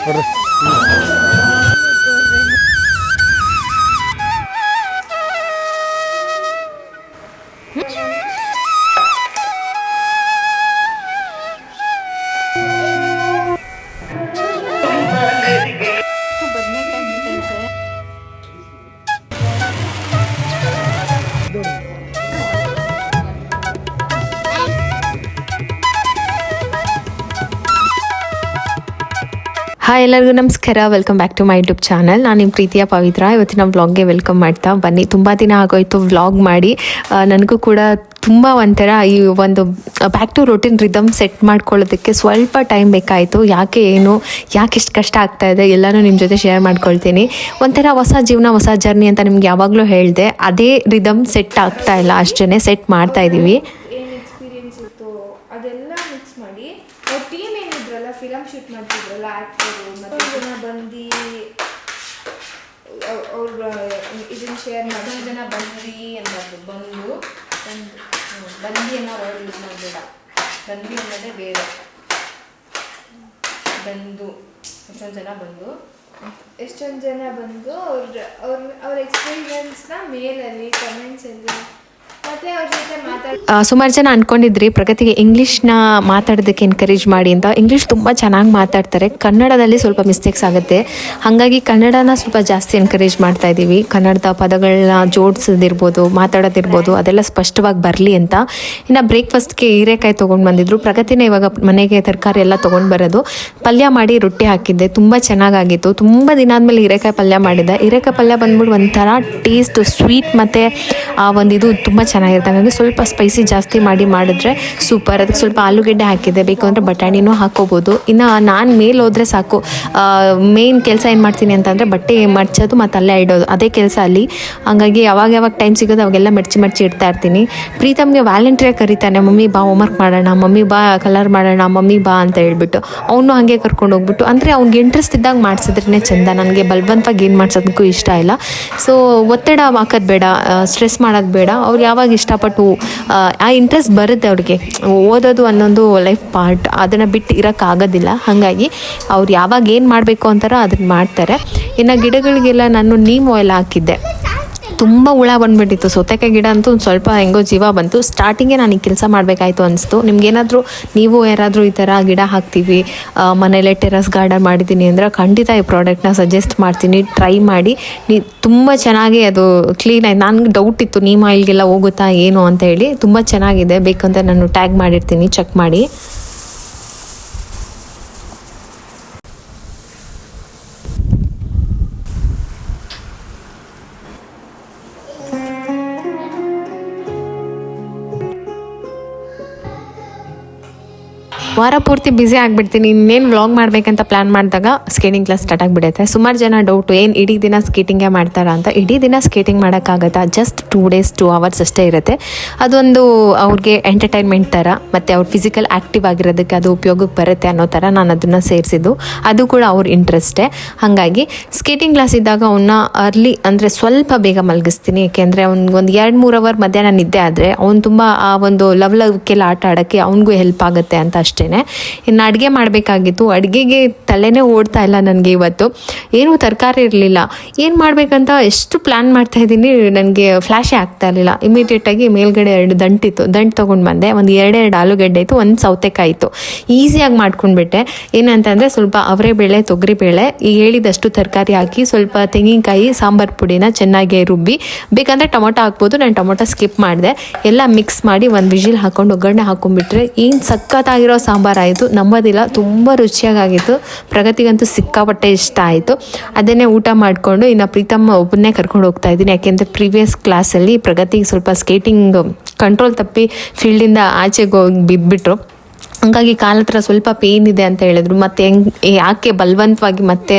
ಬರ್ರಿ. ಹಾಯ್, ಎಲ್ಲರಿಗೂ ನಮಸ್ಕಾರ. Welcome back to my YouTube channel. ನಾನು ನಿಮ್ಮ ಪ್ರೀತಿಯ ಪವಿತ್ರ. ಇವತ್ತಿನ ವ್ಲಾಗ್ಗೆ ವೆಲ್ಕಮ್ ಮಾಡ್ತಾ ಬನ್ನಿ. ತುಂಬ ದಿನ ಆಗೋಯ್ತು ವ್ಲಾಗ್ ಮಾಡಿ. ನನಗೂ ಕೂಡ ತುಂಬ ಒಂಥರ ಈ ಒಂದು back to routine rhythm set ಮಾಡ್ಕೊಳ್ಳೋದಕ್ಕೆ ಸ್ವಲ್ಪ ಟೈಮ್ ಬೇಕಾಯಿತು. ಯಾಕೆ ಇಷ್ಟು ಕಷ್ಟ ಆಗ್ತಾಯಿದೆ ಎಲ್ಲನೂ ನಿಮ್ಮ ಜೊತೆ ಶೇರ್ ಮಾಡ್ಕೊಳ್ತೀನಿ. ಒಂಥರ ಹೊಸ ಜೀವನ, ಹೊಸ ಜರ್ನಿ ಅಂತ ನಿಮ್ಗೆ ಯಾವಾಗಲೂ ಹೇಳಿದೆ. ಅದೇ ರಿದಮ್ ಸೆಟ್ ಆಗ್ತಾ ಇಲ್ಲ, ಅಷ್ಟೇ ಸೆಟ್ ಮಾಡ್ತಾ ಇದ್ದೀವಿ. ಏನು ಎಕ್ಸ್ಪೀರಿಯನ್ಸ್ ಇತ್ತು ಅದೆಲ್ಲ ಮಿಕ್ಸ್ ಮಾಡಿ ಅವ್ರ ಟೀಮ್ ಏನಿದ್ರಲ್ಲ, ಫಿಲಮ್ ಶೂಟ್ ಮಾಡ್ತಿದ್ರಲ್ಲ ಆ್ಯಕ್ಟರು ಮತ್ತು ಜನ ಬಂದು ಅವ್ರು ಇದನ್ನು ಶೇರ್ ಮಾಡಿ ಜನ ಬಂದ್ರಿ ಅನ್ನೋದು ಬಂದು ಅನ್ನೋ ವರ್ಡ್ ಯೂಸ್ ಮಾಡಬೇಡ. ಬಂದು ಅನ್ನೋದೇ ಬೇರೆ. ಬಂದು ಎಷ್ಟೊಂದು ಜನ ಬಂದು ಅವ್ರ ಎಕ್ಸ್ಪೀರಿಯನ್ಸ್ನ ಮೇಲಲ್ಲಿ ಕಮೆಂಟ್ಸಲ್ಲಿ ಮತ್ತು ಅವ್ರ ಜೊತೆ ಸುಮಾರು ಜನ ಅಂದ್ಕೊಂಡಿದ್ರಿ ಪ್ರಗತಿಗೆ ಇಂಗ್ಲೀಷ್ನ ಮಾತಾಡೋದಕ್ಕೆ ಎನ್ಕರೇಜ್ ಮಾಡಿ ಅಂತ. ಇಂಗ್ಲೀಷ್ ತುಂಬ ಚೆನ್ನಾಗಿ ಮಾತಾಡ್ತಾರೆ, ಕನ್ನಡದಲ್ಲಿ ಸ್ವಲ್ಪ ಮಿಸ್ಟೇಕ್ಸ್ ಆಗುತ್ತೆ. ಹಾಗಾಗಿ ಕನ್ನಡನ ಸ್ವಲ್ಪ ಜಾಸ್ತಿ ಎನ್ಕರೇಜ್ ಮಾಡ್ತಾ ಇದ್ದೀವಿ. ಕನ್ನಡದ ಪದಗಳನ್ನ ಜೋಡಿಸೋದಿರ್ಬೋದು, ಮಾತಾಡೋದಿರ್ಬೋದು, ಅದೆಲ್ಲ ಸ್ಪಷ್ಟವಾಗಿ ಬರಲಿ ಅಂತ. ಇನ್ನು ಬ್ರೇಕ್ಫಾಸ್ಟ್ಗೆ ಹೀರೆಕಾಯಿ ತೊಗೊಂಡು ಬಂದಿದ್ರು. ಪ್ರಗತಿನೇ ಇವಾಗ ಮನೆಗೆ ತರಕಾರಿ ಎಲ್ಲ ತೊಗೊಂಡು ಬರೋದು. ಪಲ್ಯ ಮಾಡಿ ರೊಟ್ಟಿ ಹಾಕಿದ್ದೆ, ತುಂಬ ಚೆನ್ನಾಗಾಗಿತ್ತು. ತುಂಬ ದಿನ ಆದಮೇಲೆ ಹೀರೆಕಾಯಿ ಪಲ್ಯ ಮಾಡಿದ್ದೆ. ಹೀರೆಕಾಯಿ ಪಲ್ಯ ಬಂದ್ಬಿಟ್ಟು ಒಂಥರ ಟೇಸ್ಟ್ ಸ್ವೀಟ್ ಮತ್ತು ಆ ಒಂದು ಇದು ತುಂಬ ಚೆನ್ನಾಗಿರುತ್ತೆ. ಹಾಗಾಗಿ ಸ್ವಲ್ಪ ಸ್ಪೈಸಿ ಜಾಸ್ತಿ ಮಾಡಿದ್ರೆ ಸೂಪರ್. ಅದಕ್ಕೆ ಸ್ವಲ್ಪ ಆಲೂಗೆಡ್ಡೆ ಹಾಕಿದ್ದೆ, ಬೇಕು ಅಂದರೆ ಬಟಾಣಿನೂ ಹಾಕೋಬೋದು. ಇನ್ನು ನಾನು ಮೇಲೆ ಹೋದರೆ ಸಾಕು. ಮೇನ್ ಕೆಲಸ ಏನು ಮಾಡ್ತೀನಿ ಅಂತಂದರೆ ಬಟ್ಟೆ ಮಡ್ಚೋದು ಮತ್ತು ಅಲ್ಲೇ ಇಡೋದು, ಅದೇ ಕೆಲಸ ಅಲ್ಲಿ. ಹಾಗಾಗಿ ಯಾವಾಗ ಟೈಮ್ ಸಿಗೋದು ಅವಾಗೆಲ್ಲ ಮಡ್ಚಿ ಇಡ್ತಾ ಇರ್ತೀನಿ. ಪ್ರೀತಮ್ಗೆ ವ್ಯಾಲೆಂಟ್ರಿಯಾಗಿ ಕರೀತಾನೆ, ಮಮ್ಮಿ ಬಾ ಹೋಮ್ವರ್ಕ್ ಮಾಡೋಣ, ಮಮ್ಮಿ ಬಾ ಕಲರ್ ಮಾಡೋಣ, ಮಮ್ಮಿ ಬಾ ಅಂತ ಹೇಳ್ಬಿಟ್ಟು ಅವನು ಹಾಗೆ ಕರ್ಕೊಂಡು ಹೋಗ್ಬಿಟ್ಟು, ಅಂದರೆ ಅವ್ನಿಗೆ ಇಂಟ್ರೆಸ್ಟ್ ಇದ್ದಾಗ ಮಾಡಿಸಿದ್ರೇ ಚೆಂದ. ನನಗೆ ಬಲವಂತವಾಗಿ ಏನು ಮಾಡಿಸೋದಕ್ಕೂ ಇಷ್ಟ ಇಲ್ಲ. ಸೊ ಒತ್ತಡ ಹಾಕೋದು ಬೇಡ, ಸ್ಟ್ರೆಸ್ ಮಾಡೋದು ಬೇಡ. ಅವ್ರು ಯಾವಾಗ ಇಷ್ಟಪಟ್ಟು ಆ ಇಂಟ್ರೆಸ್ಟ್ ಬರುತ್ತೆ ಅವ್ರಿಗೆ. ಓದೋದು ಅನ್ನೊಂದು ಲೈಫ್ ಪಾರ್ಟ್, ಅದನ್ನು ಬಿಟ್ಟು ಇರೋಕ್ಕಾಗೋದಿಲ್ಲ. ಹಾಗಾಗಿ ಅವ್ರು ಯಾವಾಗ ಏನು ಮಾಡಬೇಕು ಅಂತಾರೋ ಅದನ್ನು ಮಾಡ್ತಾರೆ. ಇನ್ನು ಗಿಡಗಳಿಗೆಲ್ಲ ನಾನು ನೀಮ್ ಆಯಿಲ್ ಹಾಕಿದ್ದೆ. ತುಂಬ ಹುಳ ಬಂದುಬಿಟ್ಟಿತ್ತು. ಸೌತೆಕಾಯಿ ಗಿಡ ಅಂತೂ ಒಂದು ಸ್ವಲ್ಪ ಹೆಂಗೋ ಜೀವ ಬಂತು. ಸ್ಟಾರ್ಟಿಂಗೇ ನಾನು ಈ ಕೆಲಸ ಮಾಡಬೇಕಾಯ್ತು ಅನಿಸ್ತು. ನಿಮ್ಗೇನಾದರೂ ನೀವು ಯಾರಾದರೂ ಈ ಥರ ಗಿಡ ಹಾಕ್ತೀವಿ, ಮನೇಲೆ ಟೆರಸ್ ಗಾರ್ಡನ್ ಮಾಡಿದ್ದೀನಿ ಅಂದರೆ ಖಂಡಿತ ಈ ಪ್ರಾಡಕ್ಟ್ನ ಸಜೆಸ್ಟ್ ಮಾಡ್ತೀನಿ. ಟ್ರೈ ಮಾಡಿ. ತುಂಬ ಚೆನ್ನಾಗಿ ಅದು ಕ್ಲೀನ್ ಆಯ್ತು. ನನಗೆ ಡೌಟ್ ಇತ್ತು ನೀಮ್ ಆಯಿಲ್ಗೆಲ್ಲ ಹೋಗುತ್ತಾ ಏನು ಅಂತ ಹೇಳಿ. ತುಂಬ ಚೆನ್ನಾಗಿದೆ, ಬೇಕಂತ ನಾನು ಟ್ಯಾಗ್ ಮಾಡಿರ್ತೀನಿ, ಚೆಕ್ ಮಾಡಿ. ವಾರ ಪೂರ್ತಿ ಬ್ಯುಸಿ ಆಗಿಬಿಡ್ತೀನಿ. ಇನ್ನೇನು ವ್ಲಾಗ್ ಮಾಡಬೇಕಂತ ಪ್ಲ್ಯಾನ್ ಮಾಡಿದಾಗ ಸ್ಕೇಟಿಂಗ್ ಕ್ಲಾಸ್ ಸ್ಟಾರ್ಟ್ ಆಗಿಬಿಡುತ್ತೆ. ಸುಮಾರು ಜನ ಡೌಟು, ಏನು ಇಡೀ ದಿನ ಸ್ಕೇಟಿಂಗೇ ಮಾಡ್ತಾರಾ ಅಂತ. ಇಡೀ ದಿನ ಸ್ಕೇಟಿಂಗ್ ಮಾಡೋಕ್ಕಾಗತ್ತಾ? ಜಸ್ಟ್ 2 days 2 hours ಅಷ್ಟೇ ಇರುತ್ತೆ. ಅದೊಂದು ಅವ್ರಿಗೆ ಎಂಟರ್ಟೈನ್ಮೆಂಟ್ ಥರ, ಮತ್ತು ಅವ್ರು ಫಿಸಿಕಲ್ ಆ್ಯಕ್ಟಿವ್ ಆಗಿರೋದಕ್ಕೆ ಅದು ಉಪಯೋಗಕ್ಕೆ ಬರುತ್ತೆ ಅನ್ನೋ ಥರ ನಾನು ಅದನ್ನು ಸೇರಿಸಿದ್ದು. ಅದು ಕೂಡ ಅವ್ರ ಇಂಟ್ರೆಸ್ಟೇ. ಹಾಗಾಗಿ ಸ್ಕೇಟಿಂಗ್ ಕ್ಲಾಸ್ ಇದ್ದಾಗ ಅವನ್ನ ಅರ್ಲಿ ಅಂದರೆ ಸ್ವಲ್ಪ ಬೇಗ ಮಲಗಿಸ್ತೀನಿ. ಏಕೆಂದರೆ ಅವ್ನಿಗೆ ಒಂದು 2-3 hour ಮಧ್ಯಾಹ್ನ ನಿದ್ದೆ ಆದರೆ ಅವ್ನು ತುಂಬ ಆ ಒಂದು ಲವ್ಲವಿಕೆಲ್ಲ ಆಟ ಆಡೋಕ್ಕೆ ಅವ್ನಿಗೂ ಹೆಲ್ಪ್ ಆಗುತ್ತೆ ಅಂತ ಅಷ್ಟೇ. ಇನ್ನು ಅಡುಗೆ ಮಾಡಬೇಕಾಗಿತ್ತು. ಅಡುಗೆಗೆ ತಲೆನೇ ಓಡ್ತಾ ಇಲ್ಲ ನನಗೆ. ಇವತ್ತು ಏನೂ ತರಕಾರಿ ಇರಲಿಲ್ಲ. ಏನು ಮಾಡಬೇಕಂತ ಎಷ್ಟು ಪ್ಲ್ಯಾನ್ ಮಾಡ್ತಾಯಿದ್ದೀನಿ, ನನಗೆ ಫ್ಲ್ಯಾಶೇ ಆಗ್ತಾ ಇರಲಿಲ್ಲ. ಇಮಿಡಿಯೇಟಾಗಿ ಮೇಲ್ಗಡೆ 2 ದಂಟು ತೊಗೊಂಡು ಬಂದೆ. ಒಂದು 2 ಆಲೂಗಡ್ಡೆ ಇತ್ತು, 1 ಸೌತೆಕಾಯಿ ಇತ್ತು. ಈಸಿಯಾಗಿ ಮಾಡ್ಕೊಂಡ್ಬಿಟ್ಟೆ. ಏನಂತಂದರೆ ಸ್ವಲ್ಪ ಅವರೆಬೇಳೆ, ತೊಗರಿಬೇಳೆ, ಈ ಹೇಳಿದಷ್ಟು ತರಕಾರಿ ಹಾಕಿ, ಸ್ವಲ್ಪ ತೆಂಗಿನಕಾಯಿ, ಸಾಂಬಾರು ಪುಡಿನ ಚೆನ್ನಾಗಿ ರುಬ್ಬಿ, ಬೇಕಂದರೆ ಟೊಮೊಟೊ ಹಾಕ್ಬೋದು. ನಾನು ಟೊಮೊಟೊ ಸ್ಕಿಪ್ ಮಾಡಿದೆ. ಎಲ್ಲ ಮಿಕ್ಸ್ ಮಾಡಿ ಒಂದು ವಿಜಿಲ್ ಹಾಕ್ಕೊಂಡು ಒಗ್ಗರಣೆ ಹಾಕ್ಕೊಂಡ್ಬಿಟ್ರೆ ಏನು ಸಖತ್ತಾಗಿರೋ ಸಾಂಬಾರಾಯಿತು. ನಂಬೋದಿಲ್ಲ, ತುಂಬ ರುಚಿಯಾಗಿತ್ತು. ಪ್ರಗತಿಗಂತೂ ಸಿಕ್ಕಾಪಟ್ಟೆ ಇಷ್ಟ ಆಯಿತು. ಅದನ್ನೇ ಊಟ ಮಾಡಿಕೊಂಡು ಇನ್ನು ಪ್ರೀತಮ್ ಒಬ್ಬನ್ನೇ ಕರ್ಕೊಂಡು ಹೋಗ್ತಾ ಇದ್ದೀನಿ. ಯಾಕೆಂದರೆ ಪ್ರೀವಿಯಸ್ ಕ್ಲಾಸಲ್ಲಿ ಪ್ರಗತಿಗೆ ಸ್ವಲ್ಪ ಸ್ಕೇಟಿಂಗ್ ಕಂಟ್ರೋಲ್ ತಪ್ಪಿ ಫೀಲ್ಡಿಂದ ಆಚೆಗೆ ಹೋಗಿ ಬಿದ್ದುಬಿಟ್ರು. ಹಂಗಾಗಿ ಕಾಲ ಹತ್ರ ಸ್ವಲ್ಪ ಪೇಯ್ನ್ ಇದೆ ಅಂತ ಹೇಳಿದ್ರು. ಮತ್ತು ಯಾಕೆ ಬಲವಂತವಾಗಿ ಮತ್ತೆ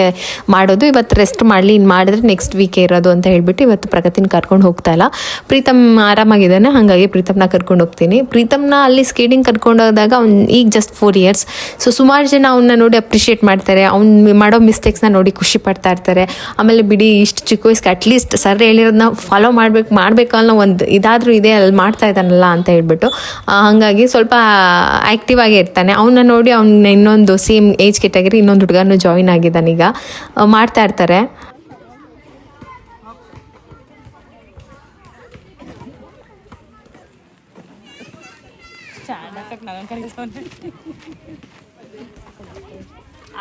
ಮಾಡೋದು, ಇವತ್ತು ರೆಸ್ಟ್ ಮಾಡಲಿ, ಇನ್ನು ಮಾಡಿದ್ರೆ ನೆಕ್ಸ್ಟ್ ವೀಕೆ ಇರೋದು ಅಂತ ಹೇಳಿಬಿಟ್ಟು ಇವತ್ತು ಪ್ರಗತಿನ ಕರ್ಕೊಂಡು ಹೋಗ್ತಾ ಇಲ್ಲ. ಪ್ರೀತಮ್ ಆರಾಮಾಗಿದ್ದಾನೆ, ಹಾಗಾಗಿ ಪ್ರೀತಮ್ನ ಕರ್ಕೊಂಡು ಹೋಗ್ತೀನಿ. ಪ್ರೀತಮ್ನ ಅಲ್ಲಿ ಸ್ಕೇಟಿಂಗ್ ಕರ್ಕೊಂಡು ಹೋದಾಗ ಅವ್ನು ಈಗ ಜಸ್ಟ್ 4 years. ಸೊ ಸುಮಾರು ಜನ ಅವನ್ನ ನೋಡಿ ಅಪ್ರಿಷಿಯೇಟ್ ಮಾಡ್ತಾರೆ, ಅವ್ನು ಮಾಡೋ ಮಿಸ್ಟೇಕ್ಸ್ನ ನೋಡಿ ಖುಷಿ ಪಡ್ತಾ ಇರ್ತಾರೆ. ಆಮೇಲೆ ಬಿಡಿ, ಇಷ್ಟು ಚಿಕ್ಕ ವಯಸ್ಸಿಗೆ ಅಟ್ಲೀಸ್ಟ್ ಸರ್ ಹೇಳಿರೋದನ್ನ ಫಾಲೋ ಮಾಡಬೇಕು ಅನ್ನೋ ಒಂದು ಇದಾದರೂ ಇದೆ, ಅಲ್ಲಿ ಮಾಡ್ತಾ ಇದ್ದಾನಲ್ಲ ಅಂತ ಹೇಳ್ಬಿಟ್ಟು. ಹಾಗಾಗಿ ಸ್ವಲ್ಪ ಆ್ಯಕ್ಟಿವ್ ಆಗಿ ಕ್ಯೂಟಾಗಿ ಇರ್ತಾನೆ. ಅವನ್ನ ನೋಡಿ ಅವ್ನ ಇನ್ನೊಂದು ಸೇಮ್ ಏಜ್ ಕೆಟಗರಿ ಇನ್ನೊಂದು ಹುಡುಗನೂ ಜಾಯಿನ್ ಆಗಿದ್ದಾನೆ ಈಗ, ಮಾಡ್ತಾ ಇರ್ತಾರೆ.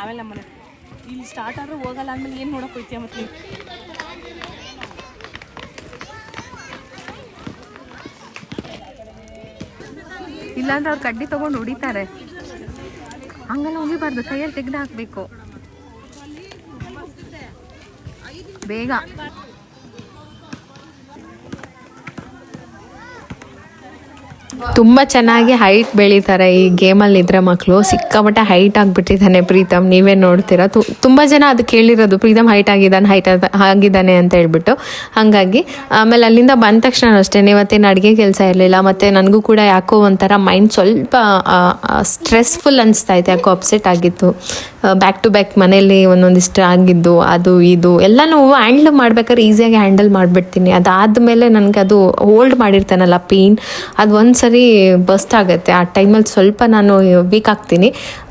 ಆಮೇಲೆ ನಮ್ಮನೆ ಇಲ್ಲಿ ಸ್ಟಾರ್ಟ್ ಆದ್ರೂ ಹೋಗಲ್ಲ ಅಂದ್ಮೇಲೆ ಏನು ನೋಡಕ್ ಹೋಯ್ತೀಯ ಮತ್ತೆ ಇಲ್ಲಾಂದ್ರೆ ಅವ್ರು ಕಡ್ಡಿ ತಗೊಂಡು ಹೊಡಿತಾರೆ. ಹಂಗೆಲ್ಲ ಹೋಗಿಬಾರ್ದು, ಕೈಯಲ್ಲಿ ತೆಗೆದು ಹಾಕಬೇಕು ಬೇಗ. ತುಂಬ ಚೆನ್ನಾಗಿ ಹೈಟ್ ಬೆಳೀತಾರೆ ಈ ಗೇಮಲ್ಲಿ ಇದ್ರೆ ಮಕ್ಕಳು. ಸಿಕ್ಕಾಪಟ್ಟೆ ಹೈಟ್ ಆಗಿಬಿಟ್ಟಿದ್ದಾನೆ ಪ್ರೀತಮ್, ನೀವೇ ನೋಡ್ತೀರಾ. ತುಂಬ ಜನ ಅದು ಕೇಳಿರೋದು, ಪ್ರೀತಮ್ ಹೈಟ್ ಆಗಿದ್ದಾನೆ ಅಂತ ಹೇಳ್ಬಿಟ್ಟು. ಹಾಗಾಗಿ ಆಮೇಲೆ ಅಲ್ಲಿಂದ ಬಂದ ತಕ್ಷಣ ಅಷ್ಟೇ ಇವತ್ತೇನು ಅಡುಗೆ ಕೆಲಸ ಇರಲಿಲ್ಲ. ಮತ್ತು ನನಗೂ ಕೂಡ ಯಾಕೋ ಒಂಥರ ಮೈಂಡ್ ಸ್ವಲ್ಪ ಸ್ಟ್ರೆಸ್ಫುಲ್ ಅನಿಸ್ತಾ ಇತ್ತು, ಯಾಕೋ ಅಪ್ಸೆಟ್ ಆಗಿತ್ತು. ಬ್ಯಾಕ್ ಟು ಬ್ಯಾಕ್ ಮನೇಲಿ ಒಂದೊಂದಿಷ್ಟು ಆಗಿದ್ದು ಅದು ಇದು ಎಲ್ಲನೂ ಹ್ಯಾಂಡಲ್ ಮಾಡ್ಬೇಕಾದ್ರೆ ಈಸಿಯಾಗಿ ಹ್ಯಾಂಡಲ್ ಮಾಡಿಬಿಡ್ತೀನಿ. ಅದಾದಮೇಲೆ ನನಗೆ ಅದು ಹೋಲ್ಡ್ ಮಾಡಿರ್ತಾನಲ್ಲ ಪೇನ್, ಅದು ಒಂದು ಸರಿ ಬಸ್ಟ್ ಆಗುತ್ತೆ. ಆ ಟೈಮಲ್ಲಿ ಸ್ವಲ್ಪ ನಾನು ವೀಕ್ ಆಗ್ತೀನಿ.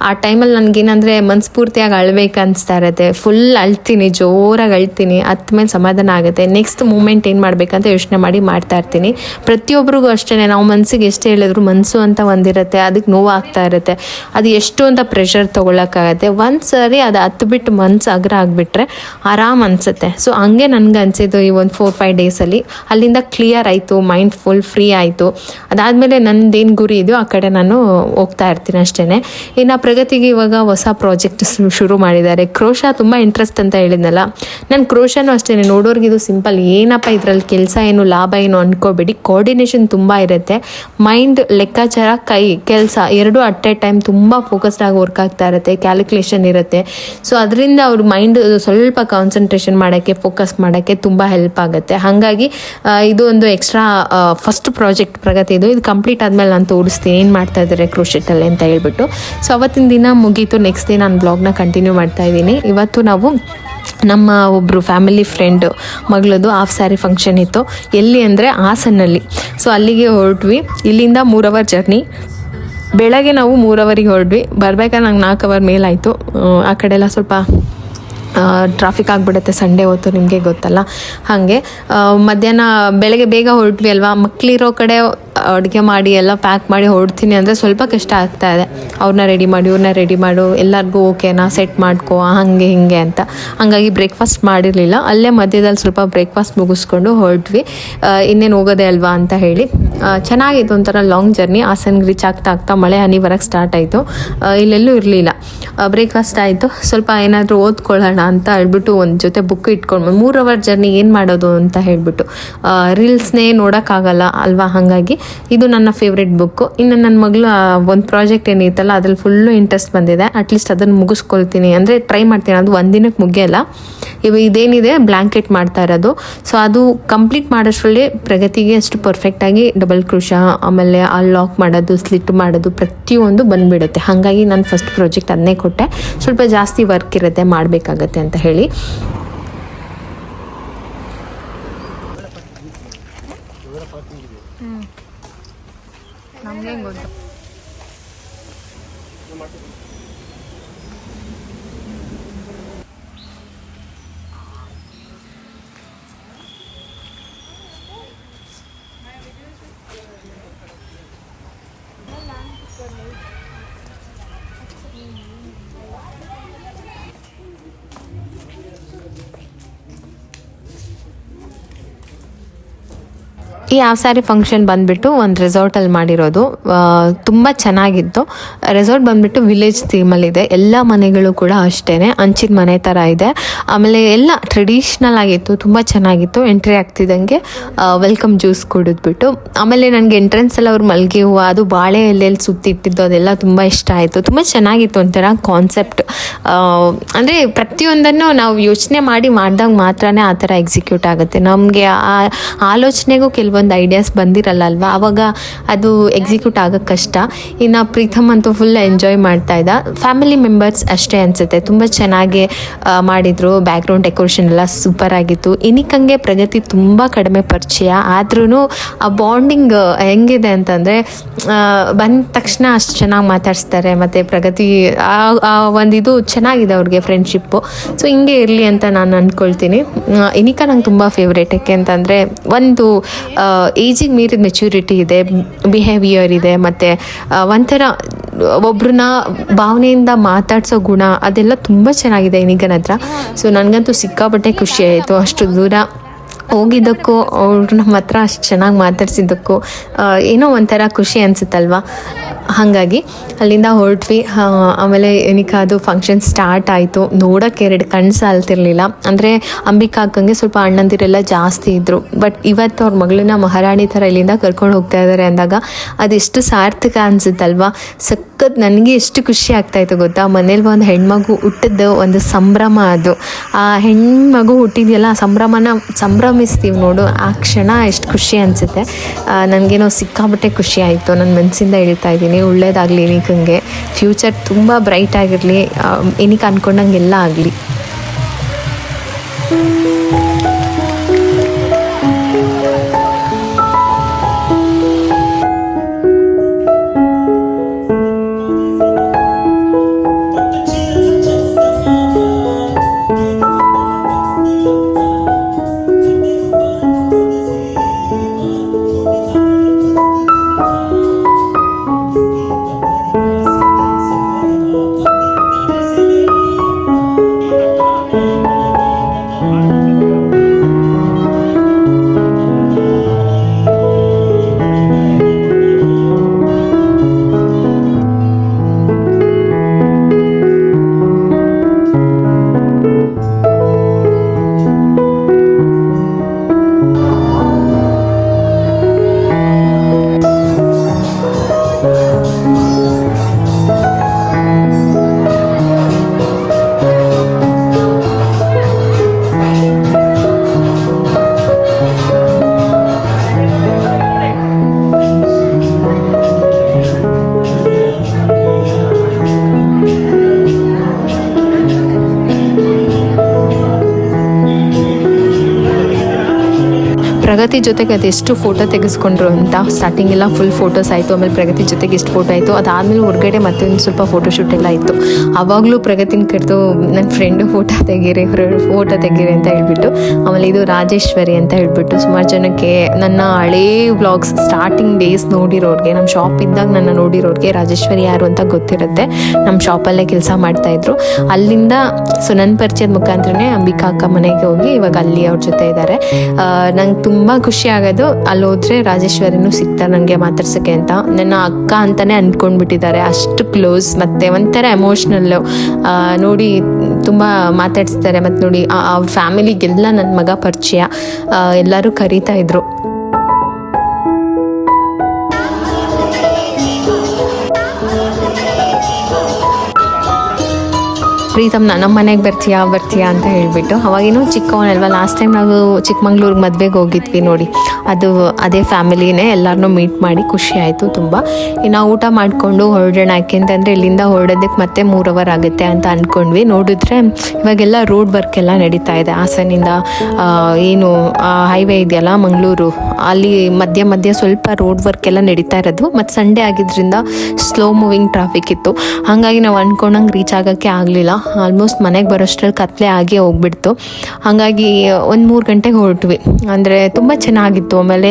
ಆ ಟೈಮಲ್ಲಿ ನನಗೇನಂದರೆ ಮನಸ್ಫೂರ್ತಿಯಾಗಿ ಅಳ್ಬೇಕು ಅನಿಸ್ತಾ ಇರುತ್ತೆ. ಫುಲ್ ಅಳ್ತೀನಿ, ಜೋರಾಗಿ ಅಳ್ತೀನಿ. ಮೇಲೆ ಸಮಾಧಾನ ಆಗುತ್ತೆ. ನೆಕ್ಸ್ಟ್ ಮೂಮೆಂಟ್ ಏನು ಮಾಡಬೇಕಂತ ಯೋಚನೆ ಮಾಡಿ ಮಾಡ್ತಾ ಇರ್ತೀನಿ. ಪ್ರತಿಯೊಬ್ಬರಿಗೂ ಅಷ್ಟೇ, ನಾವು ಮನಸ್ಸಿಗೆ ಎಷ್ಟು ಹೇಳಿದ್ರು ಮನಸ್ಸು ಅಂತ ಒಂದಿರುತ್ತೆ, ಅದಕ್ಕೆ ನೋವು ಆಗ್ತಾ ಇರುತ್ತೆ. ಅದು ಎಷ್ಟು ಅಂತ ಪ್ರೆಷರ್ ತೊಗೊಳಕ್ಕಾಗತ್ತೆ. ಒಂದು ಸರಿ ಅದು ಹತ್ತು ಬಿಟ್ಟು ಮನ್ಸು ಅಗ್ರ ಆಗಿಬಿಟ್ರೆ ಆರಾಮ್ ಅನಿಸುತ್ತೆ. ಸೊ ಹಂಗೆ ನನಗೆ ಅನಿಸಿದ್ದು ಈ ಒಂದು 4-5 ಡೇಸಲ್ಲಿ. ಅಲ್ಲಿಂದ ಕ್ಲಿಯರ್ ಆಯಿತು, ಮೈಂಡ್ ಫುಲ್ ಫ್ರೀ ಆಯಿತು. ಅದಾದಮೇಲೆ ನನ್ನದೇನು ಗುರಿ ಇದೆಯೋ ಆ ಕಡೆ ನಾನು ಹೋಗ್ತಾ ಇರ್ತೀನಿ ಅಷ್ಟೇ. ಇನ್ನು ಪ್ರಗತಿಗೆ ಇವಾಗ ಹೊಸ ಪ್ರಾಜೆಕ್ಟ್ ಶುರು ಮಾಡಿದ್ದಾರೆ. ಕ್ರೋಶ ತುಂಬ ಇಂಟ್ರೆಸ್ಟ್ ಅಂತ ಹೇಳಿದ್ನಲ್ಲ, ನಾನು ಕ್ರೋಶನೂ ಅಷ್ಟೇ. ನೋಡೋರ್ಗೆ ಇದು ಸಿಂಪಲ್, ಏನಪ್ಪ ಇದರಲ್ಲಿ ಕೆಲಸ ಏನು ಲಾಭ ಏನು ಅಂದ್ಕೋಬೇಡಿ. ಕೋಆರ್ಡಿನೇಷನ್ ತುಂಬ ಇರುತ್ತೆ. ಮೈಂಡ್, ಲೆಕ್ಕಾಚಾರ, ಕೈ, ಕೆಲಸ ಎರಡೂ ಅಟ್ ಎ ಟೈಮ್ ತುಂಬ ಫೋಕಸ್ಡ್ ಆಗಿ ವರ್ಕ್ ಆಗ್ತಾ ಇರುತ್ತೆ. ಕ್ಯಾಲ್ಕುಲೇಷನ್ ಇರುತ್ತೆ. ಸೊ ಅದರಿಂದ ಅವ್ರ ಮೈಂಡ್ ಸ್ವಲ್ಪ ಕಾನ್ಸಂಟ್ರೇಷನ್ ಮಾಡೋಕ್ಕೆ, ಫೋಕಸ್ ಮಾಡೋಕ್ಕೆ ತುಂಬ ಹೆಲ್ಪ್ ಆಗುತ್ತೆ. ಹಾಗಾಗಿ ಇದು ಒಂದು ಎಕ್ಸ್ಟ್ರಾ ಫಸ್ಟ್ ಪ್ರಾಜೆಕ್ಟ್ ಪ್ರಗತಿ. ಇದು ಕಂಪ್ಲೀಟ್ ಆದಮೇಲೆ ನಾನು ತೋರಿಸ್ತೀನಿ ಏನು ಮಾಡ್ತಾ ಇದ್ದಾರೆ ಕ್ರೋಶೆಟಲ್ಲಿ ಅಂತ ಹೇಳ್ಬಿಟ್ಟು. ಸೊ ಅವತ್ತಿನ ದಿನ ಮುಗೀತು. ನೆಕ್ಸ್ಟ್ ಡೇ ನಾನು ಬ್ಲಾಗ್ನ ಕಂಟಿನ್ಯೂ ಮಾಡ್ತಾ ಇದ್ದೀನಿ. ಇವತ್ತು ನಾವು ನಮ್ಮ ಒಬ್ಬರು ಫ್ಯಾಮಿಲಿ ಫ್ರೆಂಡ್ ಮಗಳದು ಹಾಫ್ ಸ್ಯಾರಿ ಫಂಕ್ಷನ್ ಇತ್ತು. ಎಲ್ಲಿ ಅಂದರೆ ಹಾಸನಲ್ಲಿ. ಸೊ ಅಲ್ಲಿಗೆ ಹೊರಟ್ವಿ. ಇಲ್ಲಿಂದ 3 ಅವರ್ ಜರ್ನಿ. ಬೆಳಗ್ಗೆ ನಾವು 3 ಅವರಿಗೆ ಹೊರಡ್ವಿ. ಬರ್ಬೇಕಾದ್ರೆ ನಂಗೆ 4 ಅವರ್ ಮೇಲಾಯಿತು. ಆ ಕಡೆ ಎಲ್ಲ ಸ್ವಲ್ಪ ಟ್ರಾಫಿಕ್ ಆಗಿಬಿಡುತ್ತೆ ಸಂಡೇ ಹೊತ್ತು, ನಿಮಗೆ ಗೊತ್ತಲ್ಲ. ಹಾಗೆ ಮಧ್ಯಾಹ್ನ ಬೆಳಗ್ಗೆ ಬೇಗ ಹೊರಟ್ವಿ ಅಲ್ವಾ. ಮಕ್ಕಳಿರೋ ಕಡೆ ಅಡುಗೆ ಮಾಡಿ ಎಲ್ಲ ಪ್ಯಾಕ್ ಮಾಡಿ ಹೊರಡ್ತೀನಿ ಅಂದರೆ ಸ್ವಲ್ಪ ಕಷ್ಟ ಆಗ್ತಾ ಇದೆ. ಅವ್ರನ್ನ ರೆಡಿ ಮಾಡಿ, ಇವ್ರನ್ನ ರೆಡಿ ಮಾಡು, ಎಲ್ಲರಿಗೂ ಓಕೆನಾ ಸೆಟ್ ಮಾಡ್ಕೋ, ಹಾಗೆ ಹಿಂಗೆ ಅಂತ. ಹಾಗಾಗಿ ಬ್ರೇಕ್ಫಾಸ್ಟ್ ಮಾಡಿರಲಿಲ್ಲ. ಅಲ್ಲೇ ಮಧ್ಯದಲ್ಲಿ ಸ್ವಲ್ಪ ಬ್ರೇಕ್ಫಾಸ್ಟ್ ಮುಗಿಸ್ಕೊಂಡು ಹೊರಟ್ವಿ. ಇನ್ನೇನು ಹೋಗೋದೇ ಅಲ್ವಾ ಅಂತ ಹೇಳಿ. ಚೆನ್ನಾಗಿತ್ತು, ಒಂಥರ ಲಾಂಗ್ ಜರ್ನಿ. ಹಾಸನ್ಗೆ ರೀಚ್ ಆಗ್ತಾ ಮಳೆ ಹನಿ ಬರೋಕ್ಕೆ ಸ್ಟಾರ್ಟ್ ಆಯಿತು. ಇಲ್ಲೆಲ್ಲೂ ಇರಲಿಲ್ಲ. ಬ್ರೇಕ್ಫಾಸ್ಟ್ ಆಯಿತು. ಸ್ವಲ್ಪ ಏನಾದರೂ ಓದ್ಕೊಳ್ಳೋಣ ಅಂತ ಹೇಳ್ಬಿಟ್ಟು ಒಂದು ಜೊತೆ ಬುಕ್ ಇಟ್ಕೊಂಡು 3 ಅವರ್ ಜರ್ನಿ ಏನು ಮಾಡೋದು ಅಂತ ಹೇಳ್ಬಿಟ್ಟು ರೀಲ್ಸ್ನೇ ನೋಡೋಕ್ಕಾಗಲ್ಲ ಅಲ್ವಾ. ಹಾಗಾಗಿ ಇದು ನನ್ನ ಫೇವ್ರೆಟ್ ಬುಕ್ಕು. ಇನ್ನು ನನ್ನ ಮಗಳು ಒಂದು ಪ್ರಾಜೆಕ್ಟ್ ಏನಿತ್ತಲ್ಲ ಅದ್ರಲ್ಲಿ ಫುಲ್ಲು ಇಂಟ್ರೆಸ್ಟ್ ಬಂದಿದೆ. ಅಟ್ಲೀಸ್ಟ್ ಅದನ್ನು ಮುಗಿಸ್ಕೊಳ್ತೀನಿ ಅಂದರೆ ಟ್ರೈ ಮಾಡ್ತೀನಿ. ಅದು ಒಂದು ದಿನಕ್ಕೆ ಮುಗಿಯಲ್ಲ. ಇದೇನಿದೆ ಬ್ಲ್ಯಾಂಕೆಟ್ ಮಾಡ್ತಾ ಇರೋದು. ಸೊ ಅದು ಕಂಪ್ಲೀಟ್ ಮಾಡೋಷ್ಟರಲ್ಲಿ ಪ್ರಗತಿಗೆ ಅಷ್ಟು ಪರ್ಫೆಕ್ಟಾಗಿ ಡಬಲ್ ಕ್ರೋಶ, ಆಮೇಲೆ ಲಾಕ್ ಮಾಡೋದು, ಸ್ಲಿಟ್ ಮಾಡೋದು ಪ್ರತಿಯೊಂದು ಬಂದುಬಿಡುತ್ತೆ. ಹಾಗಾಗಿ ನಾನು ಫಸ್ಟ್ ಪ್ರಾಜೆಕ್ಟ್ ಅದನ್ನೇ ಕೊಟ್ಟೆ. ಸ್ವಲ್ಪ ಜಾಸ್ತಿ ವರ್ಕ್ ಇರುತ್ತೆ, ಮಾಡಬೇಕಾಗತ್ತೆ ಅಂತ ಹೇಳಿ. ನಮ್ಗೆ ಗೊತ್ತು. ಈ ಹಾಫ್ ಸ್ಯಾರಿ ಫಂಕ್ಷನ್ ಬಂದುಬಿಟ್ಟು ಒಂದು ರೆಸಾರ್ಟಲ್ಲಿ ಮಾಡಿರೋದು. ತುಂಬ ಚೆನ್ನಾಗಿತ್ತು. ರೆಸಾರ್ಟ್ ಬಂದುಬಿಟ್ಟು ವಿಲೇಜ್ ಥೀಮಲ್ಲಿದೆ. ಎಲ್ಲ ಮನೆಗಳು ಕೂಡ ಅಷ್ಟೇ ಹಂಚಿನ ಮನೆ ಥರ ಇದೆ. ಆಮೇಲೆ ಎಲ್ಲ ಟ್ರೆಡಿಷ್ನಲ್ ಆಗಿತ್ತು, ತುಂಬ ಚೆನ್ನಾಗಿತ್ತು. ಎಂಟ್ರಿ ಆಗ್ತಿದ್ದಂಗೆ ವೆಲ್ಕಮ್ ಜ್ಯೂಸ್ ಕುಡಿದ್ಬಿಟ್ಟು, ಆಮೇಲೆ ನನಗೆ ಎಂಟ್ರೆನ್ಸಲ್ಲಿ ಅವ್ರು ಮಲ್ಲಿಗೆ ಹೂವು, ಅದು ಬಾಳೆ ಎಲೆಯಲ್ಲಿ ಸುತ್ತಿಟ್ಟಿದ್ದು, ಅದೆಲ್ಲ ತುಂಬ ಇಷ್ಟ ಆಯಿತು. ತುಂಬ ಚೆನ್ನಾಗಿತ್ತು. ಒಂಥರ ಕಾನ್ಸೆಪ್ಟ್ ಅಂದರೆ ಪ್ರತಿಯೊಂದನ್ನು ನಾವು ಯೋಚನೆ ಮಾಡಿದಾಗ ಮಾತ್ರನೇ ಆ ಥರ ಎಕ್ಸಿಕ್ಯೂಟ್ ಆಗುತ್ತೆ. ನಮಗೆ ಆ ಆಲೋಚನೆಗೂ ಕೆಲವೊಂದು ಕೆಲವೊಂದು ಐಡಿಯಾಸ್ ಬಂದಿರಲ್ಲ ಅಲ್ವಾ, ಆವಾಗ ಅದು ಎಕ್ಸಿಕ್ಯೂಟ್ ಆಗೋಕ್ಕೆ ಕಷ್ಟ. ಇನ್ನು ಪ್ರೀತಮ್ ಅಂತೂ ಫುಲ್ ಎಂಜಾಯ್ ಮಾಡ್ತಾ ಇದ್ದ. ಫ್ಯಾಮಿಲಿ ಮೆಂಬರ್ಸ್ ಅಷ್ಟೇ ಅನಿಸುತ್ತೆ, ತುಂಬ ಚೆನ್ನಾಗಿ ಮಾಡಿದರು. ಬ್ಯಾಕ್ಗ್ರೌಂಡ್ ಡೆಕೋರೇಷನ್ ಎಲ್ಲ ಸೂಪರ್ ಆಗಿತ್ತು. ಇನಿಕಂಗೆ ಪ್ರಗತಿ ತುಂಬ ಕಡಿಮೆ ಪರಿಚಯ ಆದ್ರೂ ಆ ಬಾಂಡಿಂಗ್ ಹೆಂಗಿದೆ ಅಂತಂದರೆ ಬಂದ ತಕ್ಷಣ ಅಷ್ಟು ಚೆನ್ನಾಗಿ ಮಾತಾಡಿಸ್ತಾರೆ. ಮತ್ತು ಪ್ರಗತಿ ಒಂದಿದು ಚೆನ್ನಾಗಿದೆ ಅವ್ರಿಗೆ ಫ್ರೆಂಡ್ಶಿಪ್ಪು. ಸೊ ಹಿಂಗೆ ಇರಲಿ ಅಂತ ನಾನು ಅಂದ್ಕೊಳ್ತೀನಿ. ಇನಿಕಾ ನಂಗೆ ತುಂಬ ಫೇವ್ರೇಟ್. ಯಾಕೆ ಅಂತಂದರೆ ಒಂದು ಏಜಿಗೆ ಮೀರಿದ ಮೆಚ್ಯೂರಿಟಿ ಇದೆ, ಬಿಹೇವಿಯರ್ ಇದೆ, ಮತ್ತು ಒಂಥರ ಒಬ್ರನ್ನ ಭಾವನೆಯಿಂದ ಮಾತಾಡ್ಸೋ ಗುಣ ಅದೆಲ್ಲ ತುಂಬ ಚೆನ್ನಾಗಿದೆ ಇನಿಕನ ಹತ್ರ. ಸೊ ನನಗಂತೂ ಸಿಕ್ಕಾಪಟ್ಟೆ ಖುಷಿ ಆಯಿತು. ಅಷ್ಟು ದೂರ ಹೋಗಿದ್ದಕ್ಕೂ ಅವ್ರು ನಮ್ಮ ಹತ್ರ ಅಷ್ಟು ಚೆನ್ನಾಗಿ ಮಾತಾಡ್ಸಿದ್ದಕ್ಕೂ ಏನೋ ಒಂಥರ ಖುಷಿ ಅನಿಸುತ್ತಲ್ವ. ಹಾಗಾಗಿ ಅಲ್ಲಿಂದ ಹೊರಟ್ವಿ. ಆಮೇಲೆ ಏನಕ್ಕೆ ಅದು ಫಂಕ್ಷನ್ ಸ್ಟಾರ್ಟ್ ಆಯಿತು. ನೋಡೋಕ್ಕೆ 2 ಕಣ್ಣು ಸಾಲ್ತಿರ್ಲಿಲ್ಲ. ಅಂದರೆ ಅಂಬಿಕಾ ಅಕ್ಕಂಗೆ ಸ್ವಲ್ಪ ಅಣ್ಣಂದಿರೆಲ್ಲ ಜಾಸ್ತಿ ಇದ್ದರು. ಬಟ್ ಇವತ್ತು ಅವ್ರ ಮಗಳನ್ನ ಮಹಾರಾಣಿ ಥರ ಇಲ್ಲಿಂದ ಕರ್ಕೊಂಡು ಹೋಗ್ತಾ ಇದ್ದಾರೆ ಅಂದಾಗ ಅದೆಷ್ಟು ಸಾರ್ಥಕ ಅನಿಸುತ್ತಲ್ವ. ಸಖತ್ ನನಗೆ ಎಷ್ಟು ಖುಷಿ ಆಗ್ತಾಯಿತ್ತು ಗೊತ್ತಾ. ಮನೇಲಿ ಒಂದು ಹೆಣ್ಮಗು ಹುಟ್ಟಿದ್ದು ಒಂದು ಸಂಭ್ರಮ. ಅದು ಆ ಹೆಣ್ಮಗು ಹುಟ್ಟಿದೆಯಲ್ಲ ಸಂಭ್ರಮಿಸ್ತೀವಿ ನೋಡು, ಆ ಕ್ಷಣ ಎಷ್ಟು ಖುಷಿ ಅನಿಸುತ್ತೆ. ನನಗೇನೋ ಸಿಕ್ಕಾಬಟ್ಟೆ ಖುಷಿ ಆಯಿತು. ನನ್ನ ಮನಸ್ಸಿಂದ ಹೇಳ್ತಾ ಇದ್ದೀನಿ, ಒಳ್ಳೇದಾಗಲಿ ಇನಿಕಂಗೆ, ಫ್ಯೂಚರ್ ತುಂಬ ಬ್ರೈಟ್ ಆಗಿರಲಿ, ಇನಿಕ ಅಂದ್ಕೊಂಡಂಗೆಲ್ಲ ಆಗಲಿ. ಪ್ರಗತಿ ಜೊತೆಗೆ ಅದೆಷ್ಟು ಫೋಟೋ ತೆಗೆಸ್ಕೊಂಡ್ರು ಅಂತ. ಸ್ಟಾರ್ಟಿಂಗ್ ಎಲ್ಲ ಫುಲ್ ಫೋಟೋಸ್ ಆಯಿತು. ಆಮೇಲೆ ಪ್ರಗತಿ ಜೊತೆಗೆ ಎಷ್ಟು ಫೋಟೋ ಆಯಿತು. ಅದಾದಮೇಲೆ ಹೊರಗಡೆ ಮತ್ತೆ ಒಂದು ಸ್ವಲ್ಪ ಫೋಟೋಶೂಟ್ ಎಲ್ಲ ಇತ್ತು. ಆವಾಗಲೂ ಪ್ರಗತಿನ ಕರೆದು ನನ್ನ ಫ್ರೆಂಡು ಫೋಟೋ ತೆಗೀರಿ ಅಂತ ಹೇಳ್ಬಿಟ್ಟು, ಆಮೇಲೆ ಇದು ರಾಜೇಶ್ವರಿ ಅಂತ ಹೇಳ್ಬಿಟ್ಟು ಸುಮಾರು ಜನಕ್ಕೆ ನನ್ನ ಹಳೇ ವ್ಲಾಗ್ಸ್ ಸ್ಟಾರ್ಟಿಂಗ್ ಡೇಸ್ ನೋಡಿರೋರಿಗೆ, ನಮ್ಮ ಶಾಪ್ ಇದ್ದಾಗ ನನ್ನ ನೋಡಿರೋರಿಗೆ ರಾಜೇಶ್ವರಿ ಯಾರು ಅಂತ ಗೊತ್ತಿರುತ್ತೆ. ನಮ್ಮ ಶಾಪಲ್ಲೇ ಕೆಲಸ ಮಾಡ್ತಾಯಿದ್ರು. ಅಲ್ಲಿಂದ ಸೊ ನನ್ನ ಪರಿಚಯದ ಮುಖಾಂತರನೇ ಅಂಬಿಕಾ ಅಕ್ಕ ಮನೆಗೆ ಹೋಗಿ ಇವಾಗ ಅಲ್ಲಿ ಅವ್ರ ಜೊತೆ ಇದ್ದಾರೆ. ನಂಗೆ ತುಂಬ ಖುಷಿ ಆಗೋದು ಅಲ್ಲಿ ಹೋದರೆ ರಾಜೇಶ್ವರಿನೂ ಸಿಗ್ತಾರೆ ನನಗೆ ಮಾತಾಡ್ಸೋಕ್ಕೆ ಅಂತ. ನನ್ನ ಅಕ್ಕ ಅಂತಲೇ ಅಂದ್ಕೊಂಡ್ಬಿಟ್ಟಿದ್ದಾರೆ, ಅಷ್ಟು ಕ್ಲೋಸ್. ಮತ್ತು ಒಂಥರ ಎಮೋಷ್ನಲ್ಲು ನೋಡಿ ತುಂಬ ಮಾತಾಡಿಸ್ತಾರೆ. ಮತ್ತು ನೋಡಿ ಅವ್ರ ಫ್ಯಾಮಿಲಿಗೆಲ್ಲ ನನ್ನ ಮಗ ಪರಿಚಯ, ಎಲ್ಲರೂ ಕರೀತಾ ಇದ್ರು. ಪ್ರೀತಮ್ ನಮ್ಮ ಮನೆಗೆ ಬರ್ತೀಯಾ ಅಂತ ಹೇಳಿಬಿಟ್ಟು, ಅವಾಗೇನೋ ಚಿಕ್ಕವನಲ್ವ, ಲಾಸ್ಟ್ ಟೈಮ್ ನಾವು ಚಿಕ್ಕಮಂಗ್ಳೂರಿಗೆ ಮದುವೆಗೆ ಹೋಗಿದ್ವಿ ನೋಡಿ, ಅದೇ ಫ್ಯಾಮಿಲಿನೇ ಎಲ್ಲರನ್ನೂ ಮೀಟ್ ಮಾಡಿ ಖುಷಿ ಆಯಿತು ತುಂಬ. ನಾವು ಊಟ ಮಾಡಿಕೊಂಡು ಹೊರಡೋಣ, ಯಾಕೆಂತಂದರೆ ಇಲ್ಲಿಂದ ಹೊರಡೋದಕ್ಕೆ ಮತ್ತೆ 3 ಅವರ್ ಆಗುತ್ತೆ ಅಂತ ಅಂದ್ಕೊಂಡ್ವಿ. ನೋಡಿದ್ರೆ ಇವಾಗೆಲ್ಲ ರೋಡ್ ವರ್ಕ್ ಎಲ್ಲ ನಡೀತಾ ಇದೆ. ಹಾಸನಿಂದ ಏನು ಹೈವೇ ಇದೆಯಲ್ಲ ಮಂಗಳೂರು, ಅಲ್ಲಿ ಮಧ್ಯ ಸ್ವಲ್ಪ ರೋಡ್ ವರ್ಕ್ ಎಲ್ಲ ನಡೀತಾ ಇರೋದು. ಮತ್ತು ಸಂಡೇ ಆಗಿದ್ದರಿಂದ ಸ್ಲೋ ಮೂವಿಂಗ್ ಟ್ರಾಫಿಕ್ ಇತ್ತು. ಹಾಗಾಗಿ ನಾವು ಅಂದ್ಕೊಂಡಂಗೆ ರೀಚ್ ಆಗೋಕ್ಕೆ ಆಗಲಿಲ್ಲ. ಆಲ್ಮೋಸ್ಟ್ ಮನೆಗೆ ಬರೋಷ್ಟರಲ್ಲಿ ಕತ್ಲೆ ಆಗಿ ಹೋಗ್ಬಿಡ್ತು. ಹಾಗಾಗಿ ಒಂದು 3 ಗಂಟೆಗೆ ಹೊರಟ್ವಿ. ಅಂದರೆ ತುಂಬ ಚೆನ್ನಾಗಿತ್ತು. ಆಮೇಲೆ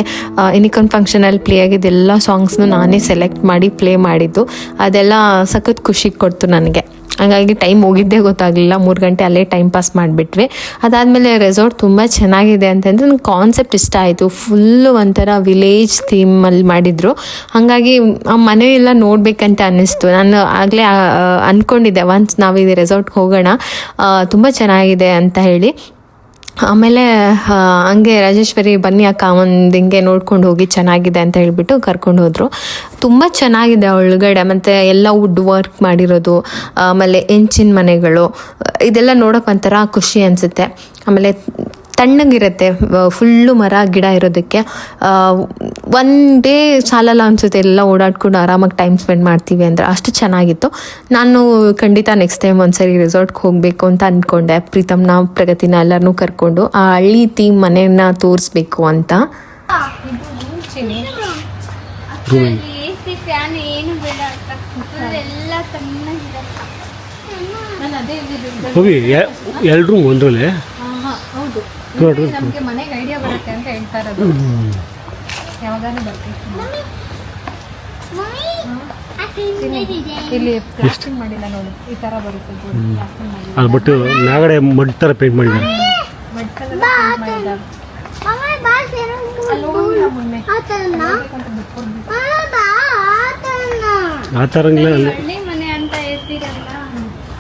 ಇನಿಕನ್ ಫಂಕ್ಷನಲ್ಲಿ ಪ್ಲೇ ಆಗಿದ್ದೆಲ್ಲ ಸಾಂಗ್ಸ್ನು ನಾನೇ ಸೆಲೆಕ್ಟ್ ಮಾಡಿ ಪ್ಲೇ ಮಾಡಿದ್ದು. ಅದೆಲ್ಲ ಸಖತ್ ಖುಷಿ ಕೊಡ್ತು ನನಗೆ. ಹಾಗಾಗಿ ಟೈಮ್ ಹೋಗಿದ್ದೇ ಗೊತ್ತಾಗಲಿಲ್ಲ. 3 ಗಂಟೆ ಅಲ್ಲೇ ಟೈಮ್ ಪಾಸ್ ಮಾಡಿಬಿಟ್ವಿ. ಅದಾದಮೇಲೆ ರೆಸಾರ್ಟ್ ತುಂಬ ಚೆನ್ನಾಗಿದೆ ಅಂತಂದರೆ ನನಗೆ ಕಾನ್ಸೆಪ್ಟ್ ಇಷ್ಟ ಆಯಿತು. ಫುಲ್ಲು ಒಂಥರ ವಿಲೇಜ್ ಥೀಮಲ್ಲಿ ಮಾಡಿದರು. ಹಾಗಾಗಿ ಆ ಮನೆ ಎಲ್ಲ ನೋಡಬೇಕಂತ ಅನ್ನಿಸ್ತು. ನಾನು ಆಗಲೇ ಅಂದ್ಕೊಂಡಿದ್ದೆ ಒನ್ಸ್ ನಾವು ಇದು ರೆಸಾರ್ಟ್ಗೆ ಹೋಗೋಣ, ತುಂಬ ಚೆನ್ನಾಗಿದೆ ಅಂತ ಹೇಳಿ. ಆಮೇಲೆ ಹಂಗೆ ರಾಜೇಶ್ವರಿ ಬನ್ನಿ ಅಕ್ಕ ಒಂದು ಹಿಂಗೆ ನೋಡ್ಕೊಂಡು ಹೋಗಿ ಚೆನ್ನಾಗಿದೆ ಅಂತ ಹೇಳ್ಬಿಟ್ಟು ಕರ್ಕೊಂಡು ಹೋದರು. ತುಂಬ ಚೆನ್ನಾಗಿದೆ ಒಳಗಡೆ. ಮತ್ತು ಎಲ್ಲ ವುಡ್ ವರ್ಕ್ ಮಾಡಿರೋದು, ಆಮೇಲೆ ಹೆಂಚಿನ ಮನೆಗಳು, ಇದೆಲ್ಲ ನೋಡೋಕೆ ಒಂಥರ ಖುಷಿ ಅನಿಸುತ್ತೆ. ಆಮೇಲೆ ತಣ್ಣಗಿರುತ್ತೆ, ಫುಲ್ಲು ಮರ ಗಿಡ ಇರೋದಕ್ಕೆ. ಒನ್ ಡೇ ಸಾಲಲ್ಲ ಅನಿಸುತ್ತೆ, ಎಲ್ಲ ಓಡಾಡ್ಕೊಂಡು ಆರಾಮಾಗಿ ಟೈಮ್ ಸ್ಪೆಂಡ್ ಮಾಡ್ತೀವಿ ಅಂದರೆ ಅಷ್ಟು ಚೆನ್ನಾಗಿತ್ತು. ನಾನು ಖಂಡಿತ ನೆಕ್ಸ್ಟ್ ಟೈಮ್ ಒಂದ್ಸರಿ ರೆಸಾರ್ಟ್ಗೆ ಹೋಗಬೇಕು ಅಂತ ಅಂದ್ಕೊಂಡೆ. ಪ್ರೀತಮ್ನ ಪ್ರಗತಿನ ಎಲ್ಲರನ್ನೂ ಕರ್ಕೊಂಡು ಆ ಹಳ್ಳಿ ಥೀಮ್ ಮನೆಯನ್ನ ತೋರಿಸ್ಬೇಕು ಅಂತ. ಫ್ಯಾನ್ ಏನು ಬೇಡ ಎಲ್ಲ ತಣ್ಣಗಿರುತ್ತೆ. ಎರಡು ರೂಮ್ ಒಂದ್ರಲ್ಲೇ. ಹೌದು, ನಮಗೆ ಮನೆಗೆ ಐಡಿಯಾ ಬರುತ್ತೆ ಅಂತ ಹೇಳ್ತಾ ಇರೋದು. ಯಾವಾಗಾದ್ರೂ ಬರ್ತೀವಿ. ಇಲ್ಲಿ ಪ್ಲಾಸ್ಟಿಂಗ್ ಮಾಡಿಲ್ಲ ನೋಡಿ, ಈ ತರ ಬರುತ್ತೆ. ಅದು ಬಿಟ್ಟು ಮ್ಯಾಗಡೆ ಮಡ್ ಥರ ಪೇಂಟ್ ಮಾಡಿದ್ದಾರೆ. ಮಡ್ ಕಲರ್ ಪೇಂಟ್ ಮಾಡಿದ್ದಾರೆ. ಆ ಥರ ಹಳ್ಳಿ ಮನೆ ಅಂತ ಹೇಳ್ತೀರಲ್ಲ,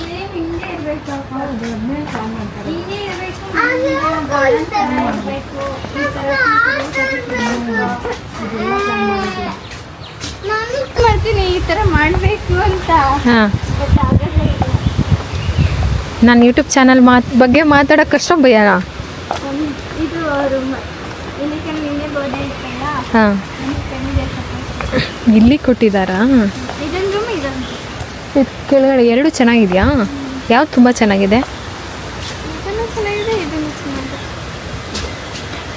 ಸೇಮ್ ಹಿಂಗೆ ಇರಬೇಕು. ಹೀಗೆ ಮಾಡ್ತೀನಿ ಈ ತರ ಮಾಡಬೇಕು ಅಂತ. ನಾನು ಯೂಟ್ಯೂಬ್ ಚಾನಲ್ ಬಗ್ಗೆ ಮಾತಾಡೋಕೆ ಕಷ್ಟ ಭಯನಾ? ಇದು ನಿನ್ನೆ ಬೋರ್ಡೆ ಇತ್ತಲ್ಲ, ಹಾಂ, ಇಲ್ಲಿ ಕೊಟ್ಟಿದ್ದಾರಾ? ಇದೊಂದು ರೂಮ್, ಇದೊಂದು ಕೆಳಗಡೆ ಎರಡು ಚೆನ್ನಾಗಿದೆಯಾ? ಯಾವ್ದು ತುಂಬ ಚೆನ್ನಾಗಿದೆ? ಇದನ್ನು ಚೆನ್ನಾಗಿದೆ, ಇದನ್ನು ಚೆನ್ನಾಗಿದೆ.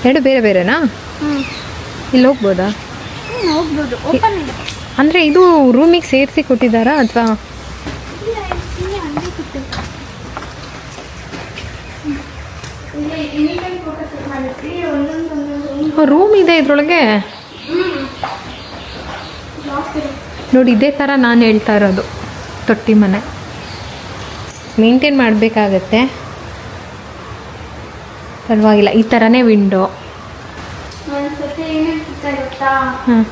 ಎರಡು ಬೇರೆ ಬೇರೆನಾ? ಇಲ್ಲಿ ಹೋಗ್ಬೋದಾ? ಹೋಗ್ಬೋದು, ಓಪನ್ ಇದೆ. ಅಂದರೆ ಇದು ರೂಮಿಗೆ ಸೇರಿಸಿ ಕೊಟ್ಟಿದ್ದಾರಾ ಅಥವಾ? ರೂಮ್ ಇದೆ ಇದರೊಳಗೆ ನೋಡಿ. ಇದೇ ಥರ ನಾನು ಹೇಳ್ತಾ ಇರೋದು, ತೊಟ್ಟಿ ಮನೆ ಮೇಂಟೈನ್ ಮಾಡಬೇಕಾಗತ್ತೆ, ಪರವಾಗಿಲ್ಲ. ಈ ಥರನೇ ವಿಂಡೋ. ಒಂದ್ಸತಿ ಏನಿರುತ್ತೆ ಗೊತ್ತಾ, ಹಾಂ,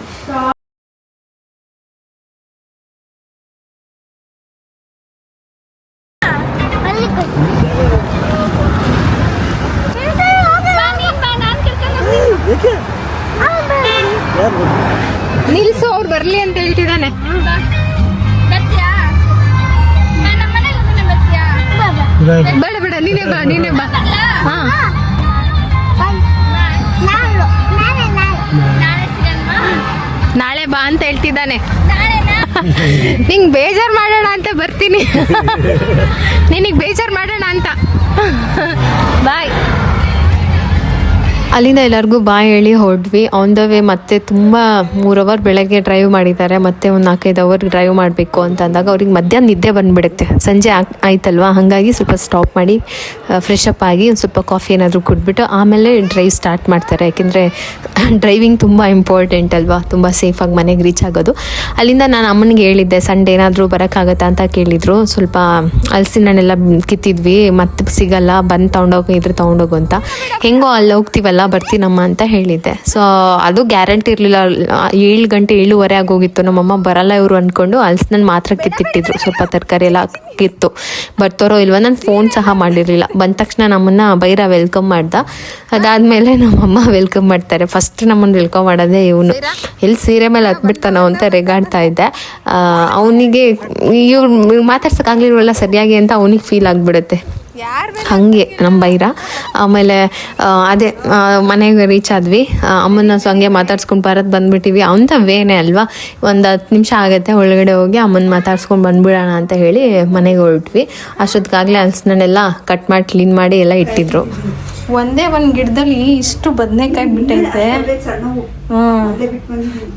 ನಿಲ್ಸು, ಅವ್ರು ಬರಲಿ ಅಂತ ಹೇಳ್ತಿದ್ದಾನೆ. ಬೇಡ ಬೇಡ, ನೀನೇ ಬಾ, ನೀನೇ ಬಾ. ಹಾಂ, ನಾಳೆ ಬಾ ಅಂತ ಹೇಳ್ತಿದ್ದಾನೆ. ನಿಂಗೆ ಬೇಜಾರು ಮಾಡೋಣ ಅಂತ ಬರ್ತೀನಿ. ನಿನಗೆ ಬೇಜಾರು ಮಾಡೋಣ ಅಂತ. ಬಾಯ್. ಅಲ್ಲಿಂದ ಎಲ್ಲರಿಗೂ ಬಾಯ್ ಹೇಳಿ ಹೊರಡ್ವಿ. ಆನ್ ದ ವೇ ಮತ್ತೆ ತುಂಬ 3 ಅವರ್ ಬೆಳಗ್ಗೆ ಡ್ರೈವ್ ಮಾಡಿದ್ದಾರೆ, ಮತ್ತೆ ಒಂದು 4-5 ಅವರ್ ಡ್ರೈವ್ ಮಾಡಬೇಕು ಅಂತ ಅಂದಾಗ ಅವ್ರಿಗೆ ಮಧ್ಯಾಹ್ನ ನಿದ್ದೆ ಬಂದುಬಿಡುತ್ತೆ. ಸಂಜೆ ಆಯ್ತಲ್ವ, ಹಾಗಾಗಿ ಸ್ವಲ್ಪ ಸ್ಟಾಪ್ ಮಾಡಿ ಫ್ರೆಶ್ ಅಪ್ ಆಗಿ ಒಂದು ಸ್ವಲ್ಪ ಕಾಫಿ ಏನಾದರೂ ಕುಡಿದ್ಬಿಟ್ಟು ಆಮೇಲೆ ಡ್ರೈವ್ ಸ್ಟಾರ್ಟ್ ಮಾಡ್ತಾರೆ. ಯಾಕೆಂದರೆ ಡ್ರೈವಿಂಗ್ ತುಂಬ ಇಂಪಾರ್ಟೆಂಟ್ ಅಲ್ವಾ, ತುಂಬ ಸೇಫಾಗಿ ಮನೆಗೆ ರೀಚ್ ಆಗೋದು. ಅಲ್ಲಿಂದ ನಾನು ಅಮ್ಮನಿಗೆ ಹೇಳಿದ್ದೆ ಸಂಡೇ ಏನಾದರೂ ಬರೋಕ್ಕಾಗತ್ತಾ ಅಂತ ಕೇಳಿದರು. ಸ್ವಲ್ಪ ಹಲಸಿನ ಹಣ್ಣೆಲ್ಲ ಕಿತ್ತಿದ್ವಿ, ಮತ್ತೆ ಸಿಗಲ್ಲ, ಬಂದು ತೊಗೊಂಡೋಗಿ ಇದ್ರೆ ತೊಗೊಂಡೋಗು ಅಂತ. ಹೆಂಗೋ ಅಲ್ಲಿ ಹೋಗ್ತೀವಲ್ಲ ಬರ್ತೀನಮ್ಮ ಅಂತ ಹೇಳಿದ್ದೆ. ಸೊ ಅದು ಗ್ಯಾರಂಟಿ ಇರಲಿಲ್ಲ. 7 ಗಂಟೆ 7:15 ಆಗೋಗಿತ್ತು. ನಮ್ಮಮ್ಮ ಬರಲ್ಲ ಇವರು ಅಂದ್ಕೊಂಡು ಹಲಸಿನ ಮಾತ್ರ ಕಿತ್ತಿಟ್ಟಿದ್ರು. ಸ್ವಲ್ಪ ತರಕಾರಿ ಎಲ್ಲ ಕಿತ್ತು ಬರ್ತಾರೋ ಇಲ್ವ, ನಾನು ಫೋನ್ ಸಹ ಮಾಡಿರಲಿಲ್ಲ. ಬಂದ ತಕ್ಷಣ ನಮ್ಮನ್ನ ಬೈರ ವೆಲ್ಕಮ್ ಮಾಡ್ದ. ಅದಾದಮೇಲೆ ನಮ್ಮಮ್ಮ ವೆಲ್ಕಮ್ ಮಾಡ್ತಾರೆ. ಫಸ್ಟ್ ನಮ್ಮನ್ನು ವೆಲ್ಕಮ್ ಮಾಡೋದೇ ಇವನು. ಎಲ್ಲಿ ಸೀರೆ ಮೇಲೆ ಹತ್ಬಿಡ್ತಾನೋ ಅಂತ ರೆಗಾಡ್ತಾ ಇದ್ದೆ. ಅವನಿಗೆ ಇವ್ರು ಮಾತಾಡ್ಸೋಕ್ಕಾಗಲಿಲ್ವಲ್ಲ ಸರಿಯಾಗಿ ಅಂತ ಅವನಿಗೆ ಫೀಲ್ ಆಗಿಬಿಡುತ್ತೆ. ಹಾಗೆ ನಮ್ಮ ಬೈರ. ಆಮೇಲೆ ಅದೇ ಮನೆಗೆ ರೀಚ್ ಆದ್ವಿ. ಅಮ್ಮನ ಹಂಗೆ ಮಾತಾಡ್ಸ್ಕೊಂಡು ಬಂದ್ಬಿಟ್ಟಿವಿ. ಅವಂತ ವೇನೆ ಅಲ್ವಾ, ಒಂದು 10 ನಿಮಿಷ ಆಗುತ್ತೆ ಒಳಗಡೆ ಹೋಗಿ ಅಮ್ಮನ ಮಾತಾಡ್ಸ್ಕೊಂಡು ಬಂದ್ಬಿಡೋಣ ಅಂತ ಹೇಳಿ ಮನೆಗೆ ಹೊರಟ್ವಿ. ಅಷ್ಟೊತ್ತಿಗಾಗಲೇ ಹಲಸಿನೆಲ್ಲ ಕಟ್ ಮಾಡಿ ಕ್ಲೀನ್ ಮಾಡಿ ಎಲ್ಲ ಇಟ್ಟಿದ್ರು. ಒಂದೇ ಒಂದು ಗಿಡದಲ್ಲಿ ಇಷ್ಟು ಬದನೆಕಾಯಿ ಬಿಟ್ಟೈತೆ.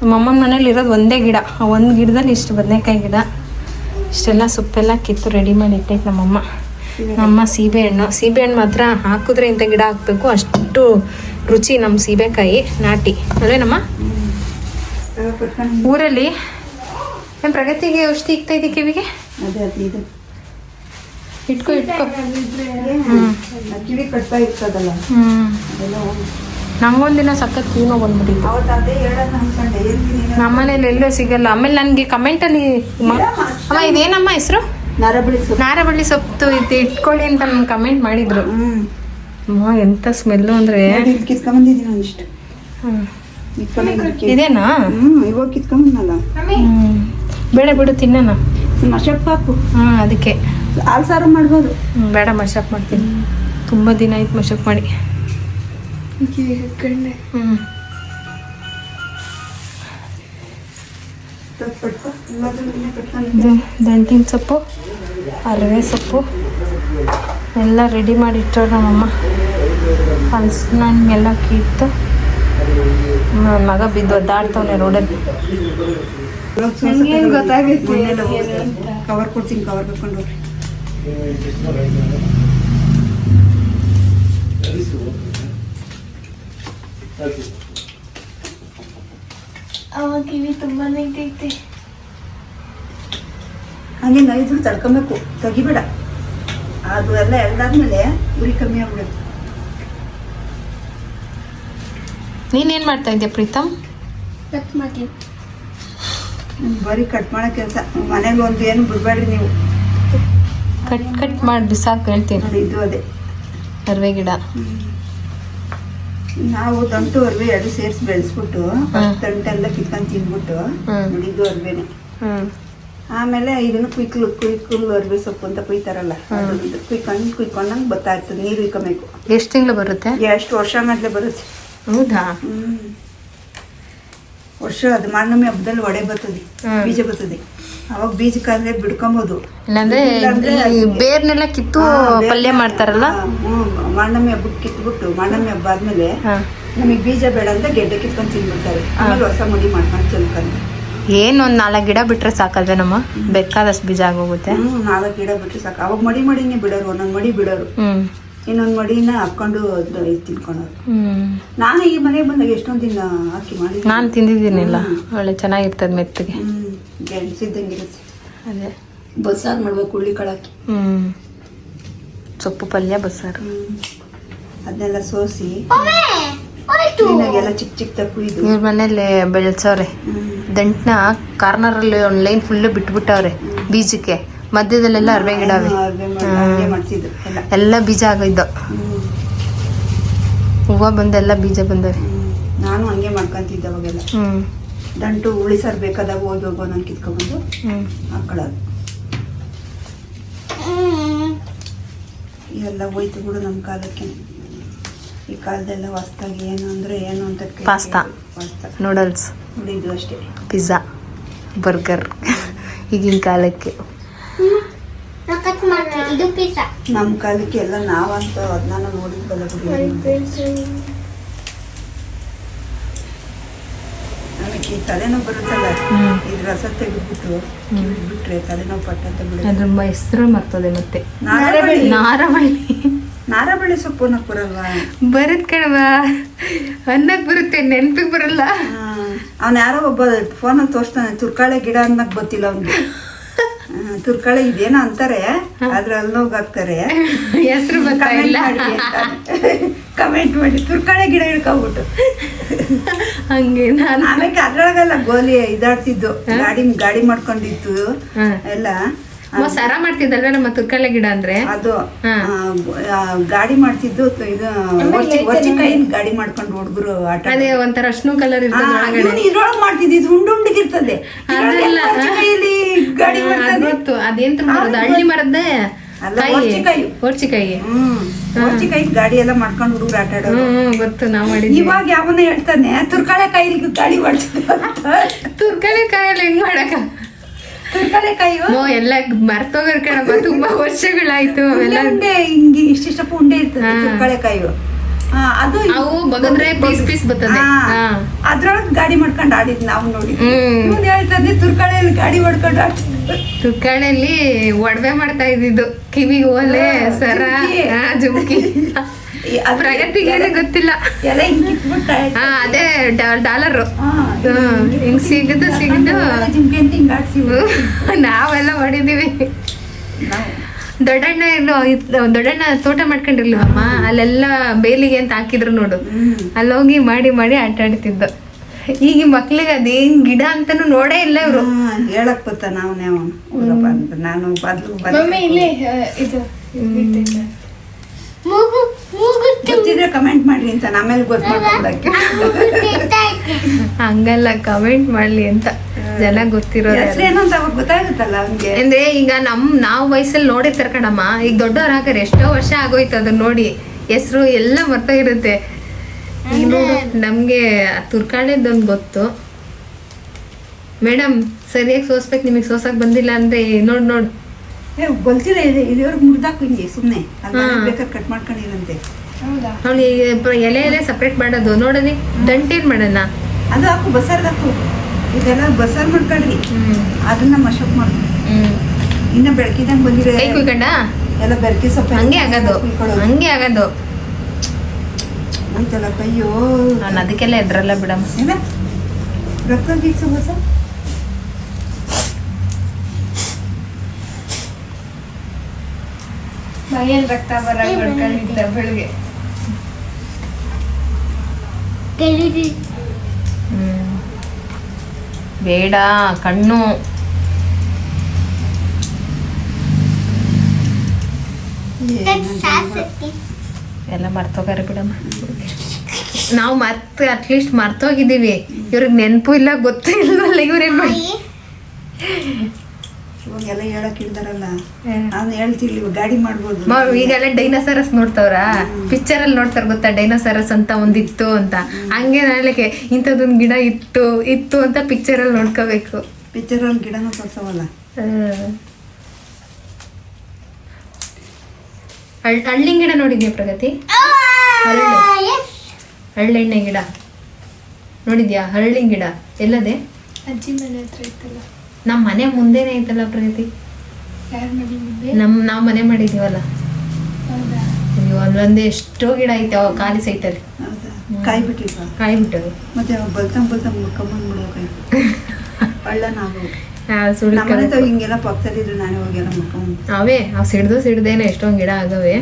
ನಮ್ಮಮ್ಮನ ಮನೇಲಿ ಇರೋದು ಒಂದೇ ಗಿಡ, ಆ ಒಂದು ಗಿಡದಲ್ಲಿ ಇಷ್ಟು ಬದನೆಕಾಯಿ ಗಿಡ. ಇಷ್ಟೆಲ್ಲ ಸೊಪ್ಪೆಲ್ಲ ಕಿತ್ತು ರೆಡಿ ಮಾಡಿ ಇಟ್ಟೈತೆ ನಮ್ಮಮ್ಮ. ನಮ್ಮ ಸೀಬೆಹಣ್ಣು ಮಾತ್ರ ಹಾಕಿದ್ರೆ ಇಂಥ ಗಿಡ ಹಾಕಬೇಕು, ಅಷ್ಟು ರುಚಿ ನಮ್ಮ ಸೀಬೆಕಾಯಿ ನಾಟಿ ಅಲ್ಲೇ ನಮ್ಮ ಊರಲ್ಲಿ. ನಮ್ಮ ಪ್ರಗತಿಗೆ ಔಷಧಿ ಇಕ್ತಾ ಇದ್ದಿ ಕಿವಿಗೆ, ಇಟ್ಕೊ ನಂಗೊಂದಿನ ಸಖತ್ ಕೂನೋ ಬಂದ್ಬಿಟ್ಟಿತ್ತು. ನಮ್ಮನೇಲಿ ಎಲ್ಲೂ ಸಿಗಲ್ಲ. ಆಮೇಲೆ ನನಗೆ ಕಮೆಂಟಲ್ಲಿ ಅಮ್ಮ ಇದೇನಮ್ಮ ಹೆಸರು, ನಾರಬಳ್ಳಿ ಸೊಪ್ಪು ಇದು ಇಟ್ಕೊಳ್ಳಿ ಅಂತ ನಮ್ಗೆ ಕಮೆಂಟ್ ಮಾಡಿದ್ರು. ಎಂತ ಸ್ಮೆಲ್ಲು ಅಂದ್ರೆ ಇದೇನಾ? ಬೇಡ ಬಿಡು, ತಿನ್ನೋಣ. ಅದಕ್ಕೆ ಹಾಲು ಸಾರು ಮಾಡ್ಬೋದು. ಬೇಡ, ಮಶಪ್ ಮಾಡ್ತೀನಿ. ತುಂಬ ದಿನ ಆಯ್ತು ಮಶಪ್ ಮಾಡಿ. ಹ್ಞೂ ಇದು ದಂಟಿನ ಸೊಪ್ಪು, ಅರವೆ ಸೊಪ್ಪು ಎಲ್ಲ ರೆಡಿ ಮಾಡಿ ಇಟ್ಟರು ನಮ್ಮಮ್ಮ. ಹಲಸಿನ ಹಣ್ಣೆಲ್ಲ ಕಿತ್ತು ನನ್ನ ಮಗ ಬಿದ್ದು ಒದ್ದಾಡ್ತವನೆ ರೋಡಲ್ಲಿ. ನನಗೇನು ಗೊತ್ತಾಗುತ್ತೆ ಕವರ್ ಕೊಡ್ತೀನಿ, ಕವರ್ ಬೇಕೊಂಡು ಹೋಗ್ರಿ. ಅವಾಗ ಕಿವಿ ತುಂಬಾ ನೈತೈತೆ. ಹಂಗೆ ನೈದು ತಡ್ಕೊಬೇಕು, ತೆಗಿಬೇಡ. ಅದು ಎಲ್ಲ ಎಳ್ದಾದ್ಮೇಲೆ ಉರಿ ಕಮ್ಮಿ ಆಗ್ಬಿಡುತ್ತೆ. ನೀನೇನು ಮಾಡ್ತಾ ಇದ್ಯಾ ಪ್ರೀತಮ್? ಕಟ್ ಮಾಡಿ ಬರೀ ಕಟ್ ಮಾಡೋ ಕೆಲಸ. ಮನೇಲಿ ಒಂದು ಏನು ಬಿಡಬೇಡ್ರಿ ನೀವು. ಕಟ್ ಮಾಡಿ ಬಿಸಾಕು ಹೇಳ್ತೀನಿ. ನೋಡಿ ಇದು ಅದೇ ಅರವೆ ಗಿಡ. ನಾವು ದಂಟು ಅರ್ವೆ ಎರಡು ಸೇರಿಸಿ ಬೆಳೆಸ್ಬಿಟ್ಟು ದಂಟೆಲ್ಲ ಕಿತ್ಕೊಂಡು ತಿಂದ್ಬಿಟ್ಟು ನೋಡಿ ಇದು ಅರ್ವೆನೆ. ಆಮೇಲೆ ಇದನ್ನು ಕುಯ್ಕುಲ್ ಅರ್ವೆ ಸೊಪ್ಪು ಅಂತ ಕುಯ್ತಾರಲ್ಲ, ಕುಯ್ಕೊಂಡಂಗೆ ಬರ್ತಾ ಇರ್ತದೆ. ನೀರು ಇಕ್ಕೋಬೇಕು. ಎಷ್ಟು ತಿಂಗಳು ಬರುತ್ತೆ? ಎಷ್ಟು ವರ್ಷ ಗಂಟ್ಲೆ ಬರುತ್ತೆ. ಹೌದಾ? ವರ್ಷ ಅದು ಮಾರ್ನಮಿ ಹಬ್ಬದಲ್ಲಿ ಒಡೆ ಬರ್ತದೆ, ಬೀಜ ಬರ್ತದೆ. ಅವಾಗ ಬೀಜಕ್ಕಾದ್ರೆ ಬಿಡ್ಕೊಬೋದು. ಇಲ್ಲಾಂದ್ರೆ ಬೇರ್ನೆಲ್ಲ ಕಿತ್ತು ಪಲ್ಯ ಮಾಡ್ತಾರಲ್ಲ. ಮಾರ್ನಮಿ ಹಬ್ಬಕ್ಕೆ ಕಿತ್ಬಿಟ್ಟು ಮಾರ್ನಮಿ ಹಬ್ಬ ಆದ್ಮೇಲೆ ನಮಗೆ ಬೀಜ ಬೇಡ ಅಂತ ಗೆಡ್ಡೆ ಕಿತ್ಕೊಂಡು ತಿನ್ಬಿಡ್ತಾರೆ. ಆಮೇಲೆ ಹೊಸ ಮುಡಿ ಮಾಡ್ಕೊಂಡು ಚೆಲ್ಕೊಂಡು. ಏನು ಒಂದು 4 ಗಿಡ ಬಿಟ್ರೆ ಸಾಕಲ್ವೇ ನಮ್ಮ? ಬೇಕಾದಷ್ಟು ಬೀಜ ಆಗೋಗುತ್ತೆ. 4 ಗಿಡ ಬಿಟ್ರೆ ಸಾಕು. ಅವಾಗ ಮಡಿನೇ ಬಿಡೋರು, ಒಂದೊಂದು ಮಡಿ ಬಿಡೋರು, ಇನ್ನೊಂದು ಮಡಿನ ಹಾಕೊಂಡು ತಿನ್ಕೊಳೋರು. ನಾನು ಈ ಮನೆಗೆ ಬಂದಾಗ ಎಷ್ಟೊಂದು ದಿನ ಹಾಕಿ ಮಾಡಿ ನಾನು ತಿಂದಿದ್ದೀನಿಲ್ಲ. ಒಳ್ಳೆ ಚೆನ್ನಾಗಿರ್ತದೆ ಮೆತ್ತಗೆ. ಗೆಣಸಿದ್ದಂಗಿರುತ್ತೆ. ಅದೇ ಬಸ್ಸಾರು ಮಾಡ್ಬೇಕು, ಹುಳ್ಳಿ ಕಾಳಾಕಿ. ಸೊಪ್ಪು ಪಲ್ಯ, ಬಸ್ಸಾರು. ಅದನ್ನೆಲ್ಲ ಸೋಸಿ ಎಲ್ಲ ಚಿಕ್ಕ ಚಿಕ್ಕ ಕುಯ್ದು ಇವ್ರ ಮನೇಲಿ ಬೆಳೆಸವ್ರೆ. ದಂಟ್ನ ಕಾರ್ನರಲ್ಲಿ ಒಂದು ಲೈನ್ ಫುಲ್ಲು ಬಿಟ್ಬಿಟ್ಟವ್ರೆ ಬೀಜಕ್ಕೆ. ಮಧ್ಯದಲ್ಲೆಲ್ಲ ಅರವೆ ಗಿಡ ಮಾಡ್ತಿದ್ರು ಎಲ್ಲ ಬೀಜ ಆಗಿದ್ದು. ಹೂವು ಬಂದೆಲ್ಲ ಬೀಜ ಬಂದವೆ. ನಾನು ಹಂಗೆ ಮಾಡ್ಕೊಂತಿದ್ದೆ ಅವಾಗೆಲ್ಲ. ದಂಟು ಉಳಿಸಾರ್ ಬೇಕಾದಾಗ ಹೋಗಿ ಹೋಗೋ ನಾನು ಕಿತ್ಕೊಂಡ್ಬಂದು ಹಾಕೊಳ್ಳೋದು. ಎಲ್ಲ ಹೋಯ್ತು ಬಿಡು ನಮ್ಮ ಕಾಲಕ್ಕೆ. ಈ ಕಾಲದೆಲ್ಲ ಹೊಸ್ದಾಗಿ ಏನು ಅಂದರೆ ಏನು ಅಂತ ಪಾಸ್ತಾ, ನೂಡಲ್ಸ್, ಇದು ಅಷ್ಟೇ. ಪಿಜ್ಜಾ, ಬರ್ಗರ್ ಈಗಿನ ಕಾಲಕ್ಕೆ. ಇದು ಪಿಜ್ಜಾ. ನಮ್ಮ ಕಾಲಕ್ಕೆ ಎಲ್ಲ ನಾವಂತ ಅದನ್ನ ನೋಡಿದ್ವಲ್ಲ ಬಿಡಿ. ನಮಗೆ ತಲೆನೋವು ಬರುತ್ತಲ್ಲ, ಇದು ರಸ ತೆಗೆದ್ಬಿಟ್ಟು ಬಿಟ್ರೆ ತಲೆನೋವು ಪಟ್ಟಂತ ಬಿಡುತ್ತೆ. ಅದ್ರ ಹೆಸರು ಮರ್ತದೆ. ಮತ್ತೆ ನಾರಬಳ್ಳಿ ಸೊಪ್ಪು ಅನ್ನಕ್ ಬರಲ್ವಾ? ಬರುತ್ ಕಣವ, ಅನ್ನಕ್ ಬರುತ್ತೆ, ನೆನ್ಪಿಗೆ ಬರಲ್ಲ. ಅವ್ನು ಯಾರೋ ಒಬ್ಬ ಫೋನಲ್ಲಿ ತೋರಿಸ್ತಾನೆ, ತುರ್ಕಾಳೆ ಗಿಡ ಅನ್ನಕ್ ಗೊತ್ತಿಲ್ಲ ಅವ್ನಿಗೆ. ತುರ್ಕಾಳೆ ಇದೇನೋ ಅಂತಾರೆ, ಆದ್ರೆ ಅಲ್ಲಿ ಹೋಗಾಕ್ತಾರೆ. ಹೆಸರು ಗೊತ್ತಾಗಿಲ್ಲ. ಕಮೆಂಟ್ ಮಾಡಿ ತುರ್ಕಾಳೆ ಗಿಡ ಹಿಡ್ಕೊಬಿಟ್ಟು ಹಂಗೆ. ನಾನು ಆಮೇಲೆ ಅದ್ರೊಳಗೆಲ್ಲ ಗೋಲಿ ಇದಾಡ್ತಿದ್ದು, ಗಾಡಿ ಮಾಡ್ಕೊಂಡಿತ್ತು ಎಲ್ಲ. ಸರ ಮಾಡ್ತಿದ್ದಲ್ವ ನಮ್ಮ ತುರ್ಕಳೆ ಗಿಡ ಅಂದ್ರೆ? ಅದು ಗಾಡಿ ಮಾಡ್ತಿದ್ದು. ಇದು ಕೈ ಗಾಡಿ ಮಾಡ್ಕೊಂಡು ಹುಡುಗರು ಆಟ. ಅದೇ ಒಂಥರ ಅಶ್ನು ಕಲರ್ ಇರ್ತದೆ. ಇದ್ರೊಳಗೆ ಮಾಡ್ತಿದ್ದು, ಇದು ಉಂಡುಂಡಿಗಿರ್ತದೆ. ಗಾಡಿ ಗೊತ್ತು. ಅದೇಂತ ಮರದ? ಹಳ್ಳಿ ಮರದ್ದೇ ಹೊರ್ಚಿಕಾಯಿ. ಹೊರ್ಚಿಕಾಯಿ ಗಾಡಿ ಎಲ್ಲ ಮಾಡ್ಕೊಂಡು ಹುಡುಗರು ಆಟ ಆಡೋದು. ಗೊತ್ತು, ನಾವ್ ಮಾಡಿದ್ವಿ. ಇವಾಗ ಯಾವನ ಹೇಳ್ತಾನೆ ತುರ್ಕಳೆ ಕಾಯಿಗೆ ಗಾಡಿ ಮಾಡ್ತಿದ್ದ. ತುರ್ಕಳೆ ಕಾಯಲ್ಲಿ ಹೆಂಗ್ ಮಾಡಕ? ತುರ್ಕಳೆಕಾಯಿ ಎಲ್ಲ ಮರ್ತೋಗರ್ ಕಣಪ್ಪ, ತುಂಬಾ ವರ್ಷಗಳಾಯ್ತು ಅವೆಲ್ಲ. ಹಿಂಗೆ ಇಷ್ಟಿಷ್ಟಪ್ಪ ಉಂಡೆ ಇರ್ತದೆ ತುರ್ಕಳೆಕಾಯಿ. ಅದು ಅವು ಬಗದ್ರೆ ಪೀಸ್ ಬರ್ತದೆ. ಅದ್ರೊಳಗೆ ಗಾಡಿ ಮಾಡ್ಕೊಂಡು ಆಡಿದ್ ನಾವು ನೋಡಿ. ಇವ್ನು ಹೇಳ್ತಾನೆ ತುರ್ಕಳೆಯಲ್ಲಿ ಗಾಡಿ ಮಾಡ್ಕೊಂಡು ಆಡ್ತಿದ್ದೆ. ತುರ್ಕಳೆಯಲ್ಲಿ ಒಡವೆ ಮಾಡ್ತಾ ಇದ್ದಿದ್ದು, ಕಿವಿಗೆ ಓಲೆ, ಸರ, ಜುಮ್ಕಿ. ಪ್ರಗತಿಗೆ ಗೊತ್ತಿಲ್ಲ. ಎಲ್ಲ ಹಿಂಗ್ ಕಿತ್ಬಿಟ್ಟ. ಅದೇ ಡಾಲರ್ ಹಿಂಗ್ ಸಿಗದು ಜಿಮ್ಕಿ ಅಂತ ಹಿಂಗ್ ಆಡ್ಸಿವು. ನಾವೆಲ್ಲ ಹೊಡಿದೀವಿ. ದೊಡ್ಡಣ್ಣ ತೋಟ ಮಾಡ್ಕೊಂಡಿರ್ಲಿವಮ್ಮ, ಅಲ್ಲೆಲ್ಲ ಬೇಲಿಗೆ ಅಂತ ಹಾಕಿದ್ರು ನೋಡು, ಅಲ್ಲೋಗಿ ಮಾಡಿ ಆಟ ಆಡ್ತಿದ್ದು. ಈಗ ಮಕ್ಳಿಗೆ ಅದೇನ್ ಗಿಡ ಅಂತಾನು ನೋಡೇ ಇಲ್ಲ ಇವ್ರು. ಹೇಳಕ್ ಬತ್ತ ನಾವೇ ಹೋಗಪ್ಪ ಅಂತ ನಾನು ಗೊತ್ತಿದ್ರೆ ಕಮೆಂಟ್ ಮಾಡ್ರಿ ಅಂತ ಆಮೇಲೆ ಗೊತ್ತು ಮಾಡ್ಕೊಂಡಾಕಿ. ಹಂಗಲ್ಲ, ಕಮೆಂಟ್ ಮಾಡ್ಲಿ ಅಂತ ಜನ ಗೊತ್ತಿರೋದು ಏನು ಅಂತ ಅವಾಗ ಗೊತ್ತಾಗುತ್ತಲ್ಲ ಅವ್ನಿಗೆ. ಅಂದ್ರೆ ಈಗ ನಾವು ವಯಸ್ಸಲ್ಲಿ ನೋಡಿರ್ತಾರ ಕಣಮ್ಮ. ಈಗ ದೊಡ್ಡವ್ರು ಹಾಕಾರೆ ಎಷ್ಟೋ ವರ್ಷ ಆಗೋಯ್ತು ಅದನ್ನ ನೋಡಿ, ಹೆಸರು ಎಲ್ಲ ಮರ್ತೋಗಿರುತ್ತೆ. ಈಗ ನೋಡು ನಮಗೆ ತುರ್ಕಾಳದೊಂದು ಗೊತ್ತು ಮೇಡಮ್, ಸರಿಯಾಗಿ ಸೋಸ್ಬೇಕು, ನಿಮಗೆ ಸೋಸಕ್ ಬಂದಿಲ್ಲ ಅಂದ್ರೆ ನೋಡ್ ಗೊಲ್ತಿಲ್ಲ ಇದುವರೆಗೆ ಮುರಿದಾಕು ಹಿಂಗೆ ಸುಮ್ಮನೆ ಬೇಕಾದ್ರೆ ಕಟ್ ಮಾಡ್ಕೊಂಡಿರಂತೆ. ಅವಳು ಎಲೆ ಸಪ್ರೇಟ್ ಮಾಡೋದು ನೋಡಲಿ. ದಂಟೇನ್ ಮಾಡೋಣ, ಅದು ಹಾಕು, ಬಸಾರ್ದು ಹಾಕು. ಇದೆಲ್ಲ ಬಸಾರ್ ಮಾಡ್ಕೊಳ್ರಿ, ಅದನ್ನ ಮಶಪ್ ಮಾಡು. ಇನ್ನ ಬೆಳಕಿದಂಗೆ ಬಂದಿರೋ ಕೈ ಕುಯ್ಕೊಂಡ ಎಲ್ಲ ಬೆಳಕಿ ಸೊಪ್ಪು ಹಂಗೆ ಆಗೋದು, ಹಂಗೆ ಆಗೋದು. ಆಯ್ತಲ್ಲ ಕೈಯೋ, ನಾನು ಅದಕ್ಕೆಲ್ಲ ಎದ್ರಲ್ಲ ಬಿಡಮ್ಮ. ಏನ ರಕ್ತ ಬೀಕ್ಸು ಬಸ. ಮೈಯಲ್ಲಿ ರಕ್ತ ಬರಕೊಂಡಿದ್ದ ಬೆಳಿಗ್ಗೆ. ಬೇಡ ಕಣ್ಣು. ಎಲ್ಲ ಮರ್ತೋಗಾರ ಬಿಡಮ್ಮ. ನಾವು ಅಟ್ಲೀಸ್ಟ್ ಮರ್ತೋಗಿದ್ದೀವಿ, ಇವ್ರಿಗೆ ನೆನಪು ಇಲ್ಲ, ಗೊತ್ತೂ ಇಲ್ವಲ್ಲ ಇವ್ರೇನ್ ಮಾಡಿ. ಇವಾಗೆಲ್ಲ ಹೇಳಕ್ ಇಲ್ದಾರಲ್ಲ, ನಾನು ಹೇಳ್ತಿರ್ಲಿ ಗಾಡಿ ಮಾಡ್ಬೋದು. ಈಗೆಲ್ಲ ಡೈನೋಸಾರಸ್ ನೋಡ್ತಾವ್ರ, ಪಿಕ್ಚರ್ ಅಲ್ಲಿ ನೋಡ್ತಾರ ಗೊತ್ತಾ, ಡೈನೋಸಾರಸ್ ಅಂತ ಒಂದಿತ್ತು ಅಂತ. ಹಂಗೆ ನಾಳೆಗೆ ಇಂಥದ್ದೊಂದು ಗಿಡ ಇತ್ತು ಅಂತ ಪಿಕ್ಚರ್ ಅಲ್ಲಿ ನೋಡ್ಕೋಬೇಕು. ಪಿಕ್ಚರ್ ಅಲ್ಲಿ ಗಿಡನೂ ತೋರ್ಸವಲ್ಲ. ಹಳ್ಳಿನ ಗಿಡ ನೋಡಿದ್ಯಾ ಪ್ರಗತಿ? ಹಳ್ಳೆಣ್ಣೆ ಗಿಡ ನೋಡಿದ್ಯಾ? ಹಳ್ಳಿನ ಗಿಡ ಎಲ್ಲದೆ? ಅಜ್ಜಿ ಮನೆ ಹತ್ರ ಇತ್ತಲ್ಲ. ನಮ್ಮ ಮನೆ ಮುಂದೆನೆ ಐತಲ್ಲ ಪ್ರಗತಿ. ಯಾರ ಮನೆ ಮುಂದೆ? ನಾವು ಮನೆ ಮಾಡಿದೀವಲ್ಲ, ಅಲ್ಲೊಂದು ಎಷ್ಟೋ ಗಿಡ ಐತೆ ಅವ ಖಾಲಿ ಸೈಟಲ್ಲಿ. ಕಾಯಿ ಬಿಟ್ಟಿಲ್ವಾ? ಕಾಯಿ ಬಿಟ್ಟವು. ಮತ್ತೆ ಬಲ್ತಂಗ್ ಮುಡ್ಕೊಂಬಂದ್ಬಿಡೋ ಹಳ್ಳ ನಾವು ಸುಳ್ಳು ಹಿಂಗೆಲ್ಲ ಪಕ್ಕದಲ್ಲಿದ್ರು ನಾನೇ ಹೋಗಿಲ್ಲ ಮುಡ್ಕೊಂಡ್. ಅವೇ ಅವ್ ಸಿಡ್ದೇನೆ ಎಷ್ಟೊಂದು ಗಿಡ ಆಗವೆ.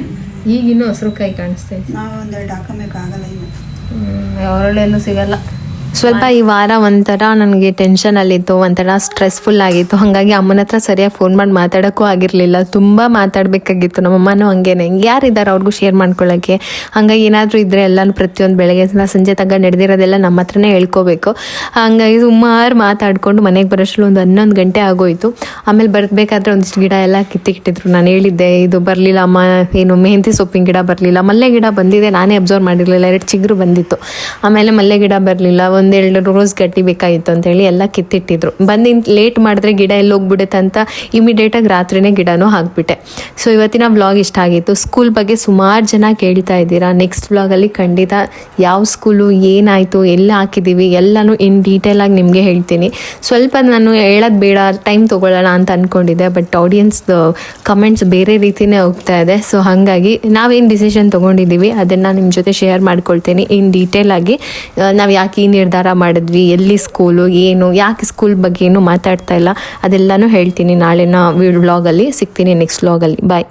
ಈಗಿನ್ನೂ ಹಸಿರು ಕಾಯಿ ಕಾಣಿಸ್ತೈತೆ. ನಾವು ಒಂದೆರಡು ಹಾಕಬೇಕಾಗಲ್ಲ ಇನ್ನು. ಅವರಲ್ಲೆಲ್ಲೂ ಸಿಗಲ್ಲ. ಸ್ವಲ್ಪ ಈ ವಾರ ಒಂಥರ ನನಗೆ ಟೆನ್ಷನಲ್ಲಿತ್ತು, ಒಂಥರ ಸ್ಟ್ರೆಸ್ಫುಲ್ ಆಗಿತ್ತು. ಹಾಗಾಗಿ ಅಮ್ಮನ ಹತ್ರ ಸರಿಯಾಗಿ ಫೋನ್ ಮಾಡಿ ಮಾತಾಡೋಕ್ಕೂ ಆಗಿರಲಿಲ್ಲ. ತುಂಬ ಮಾತಾಡಬೇಕಾಗಿತ್ತು. ನಮ್ಮಮ್ಮನೂ ಹಂಗೇನೆ, ಯಾರಿದ್ದಾರೆ ಅವ್ರಿಗೂ ಶೇರ್ ಮಾಡ್ಕೊಳ್ಳೋಕ್ಕೆ. ಹಾಗಾಗಿ ಏನಾದರೂ ಇದ್ದರೆ ಎಲ್ಲನೂ ಪ್ರತಿಯೊಂದು ಬೆಳಗ್ಗೆ ಸಂಜೆ ತನಕ ನಡೆದಿರೋದೆಲ್ಲ ನಮ್ಮ ಹತ್ರನೇ ಹೇಳ್ಕೋಬೇಕು. ಹಾಗಾಗಿ ಸುಮಾರು ಮಾತಾಡಿಕೊಂಡು ಮನೆಗೆ ಬರೋಷ್ಟು ಒಂದು 11 ಗಂಟೆ ಆಗೋಯಿತು. ಆಮೇಲೆ ಬರಬೇಕಾದ್ರೆ ಒಂದಿಷ್ಟು ಗಿಡ ಎಲ್ಲ ಕಿತ್ತಿಟ್ಟಿದ್ರು. ನಾನು ಹೇಳಿದ್ದೆ ಇದು ಬರಲಿಲ್ಲ ಅಮ್ಮ, ಏನು ಮೆಹಂತಿ ಸೊಪ್ಪಿನ ಗಿಡ ಬರಲಿಲ್ಲ. ಮಲ್ಲೆ ಗಿಡ ಬಂದಿದೆ, ನಾನೇ ಅಬ್ಸರ್ವ್ ಮಾಡಿರಲಿಲ್ಲ. 2 ಚಿಗುರು ಬಂದಿತ್ತು. ಆಮೇಲೆ ಮಲ್ಲೆ ಗಿಡ ಬರಲಿಲ್ಲ, 1-2 ರೋಸ್ ಗಟ್ಟಿ ಬೇಕಾಗಿತ್ತು ಅಂತೇಳಿ ಎಲ್ಲ ಕಿತ್ತಿಟ್ಟಿದ್ರು. ಬಂದು ಲೇಟ್ ಮಾಡಿದ್ರೆ ಗಿಡ ಎಲ್ಲ ಹೋಗ್ಬಿಡುತ್ತೆ ಅಂತ ಇಮಿಡಿಯೇಟಾಗಿ ರಾತ್ರಿನೇ ಗಿಡನೂ ಹಾಕ್ಬಿಟ್ಟೆ. ಸೊ ಇವತ್ತಿನ ವ್ಲಾಗ್ ಇಷ್ಟ ಆಗಿತ್ತು. ಸ್ಕೂಲ್ ಬಗ್ಗೆ ಸುಮಾರು ಜನ ಕೇಳ್ತಾ ಇದ್ದೀರಾ. ನೆಕ್ಸ್ಟ್ ವ್ಲಾಗಲ್ಲಿ ಖಂಡಿತ ಯಾವ ಸ್ಕೂಲು, ಏನಾಯಿತು, ಎಲ್ಲ ಹಾಕಿದ್ದೀವಿ ಎಲ್ಲನೂ ಇನ್ ಡೀಟೇಲಾಗಿ ನಿಮಗೆ ಹೇಳ್ತೀನಿ. ಸ್ವಲ್ಪ ನಾನು ಹೇಳೋದು ಬೇಡ, ಟೈಮ್ ತೊಗೊಳ್ಳೋಣ ಅಂತ ಅಂದ್ಕೊಂಡಿದ್ದೆ. ಬಟ್ ಆಡಿಯನ್ಸ್ದು ಕಮೆಂಟ್ಸ್ ಬೇರೆ ರೀತಿಯೇ ಹೋಗ್ತಾ ಇದೆ. ಸೊ ಹಾಗಾಗಿ ನಾವೇನು ಡಿಸಿಷನ್ ತೊಗೊಂಡಿದ್ದೀವಿ ಅದನ್ನು ನಿಮ್ಮ ಜೊತೆ ಶೇರ್ ಮಾಡ್ಕೊಳ್ತೀನಿ ಇನ್ ಡೀಟೇಲಾಗಿ. ನಾವು ಯಾಕೆ ಈ ನಿರ್ಧಾರ ಮಾಡಿದ್ವಿ, ಎಲ್ಲಿ ಸ್ಕೂಲು, ಏನು, ಯಾಕೆ ಸ್ಕೂಲ್ ಬಗ್ಗೆ ಏನು ಮಾತಾಡ್ತಾ ಇಲ್ಲ, ಅದೆಲ್ಲನೂ ಹೇಳ್ತೀನಿ ನಾಳಿನ ವ್ಲಾಗಲ್ಲಿ. ಸಿಗ್ತೀನಿ ನೆಕ್ಸ್ಟ್ ವ್ಲಾಗಲ್ಲಿ. ಬಾಯ್.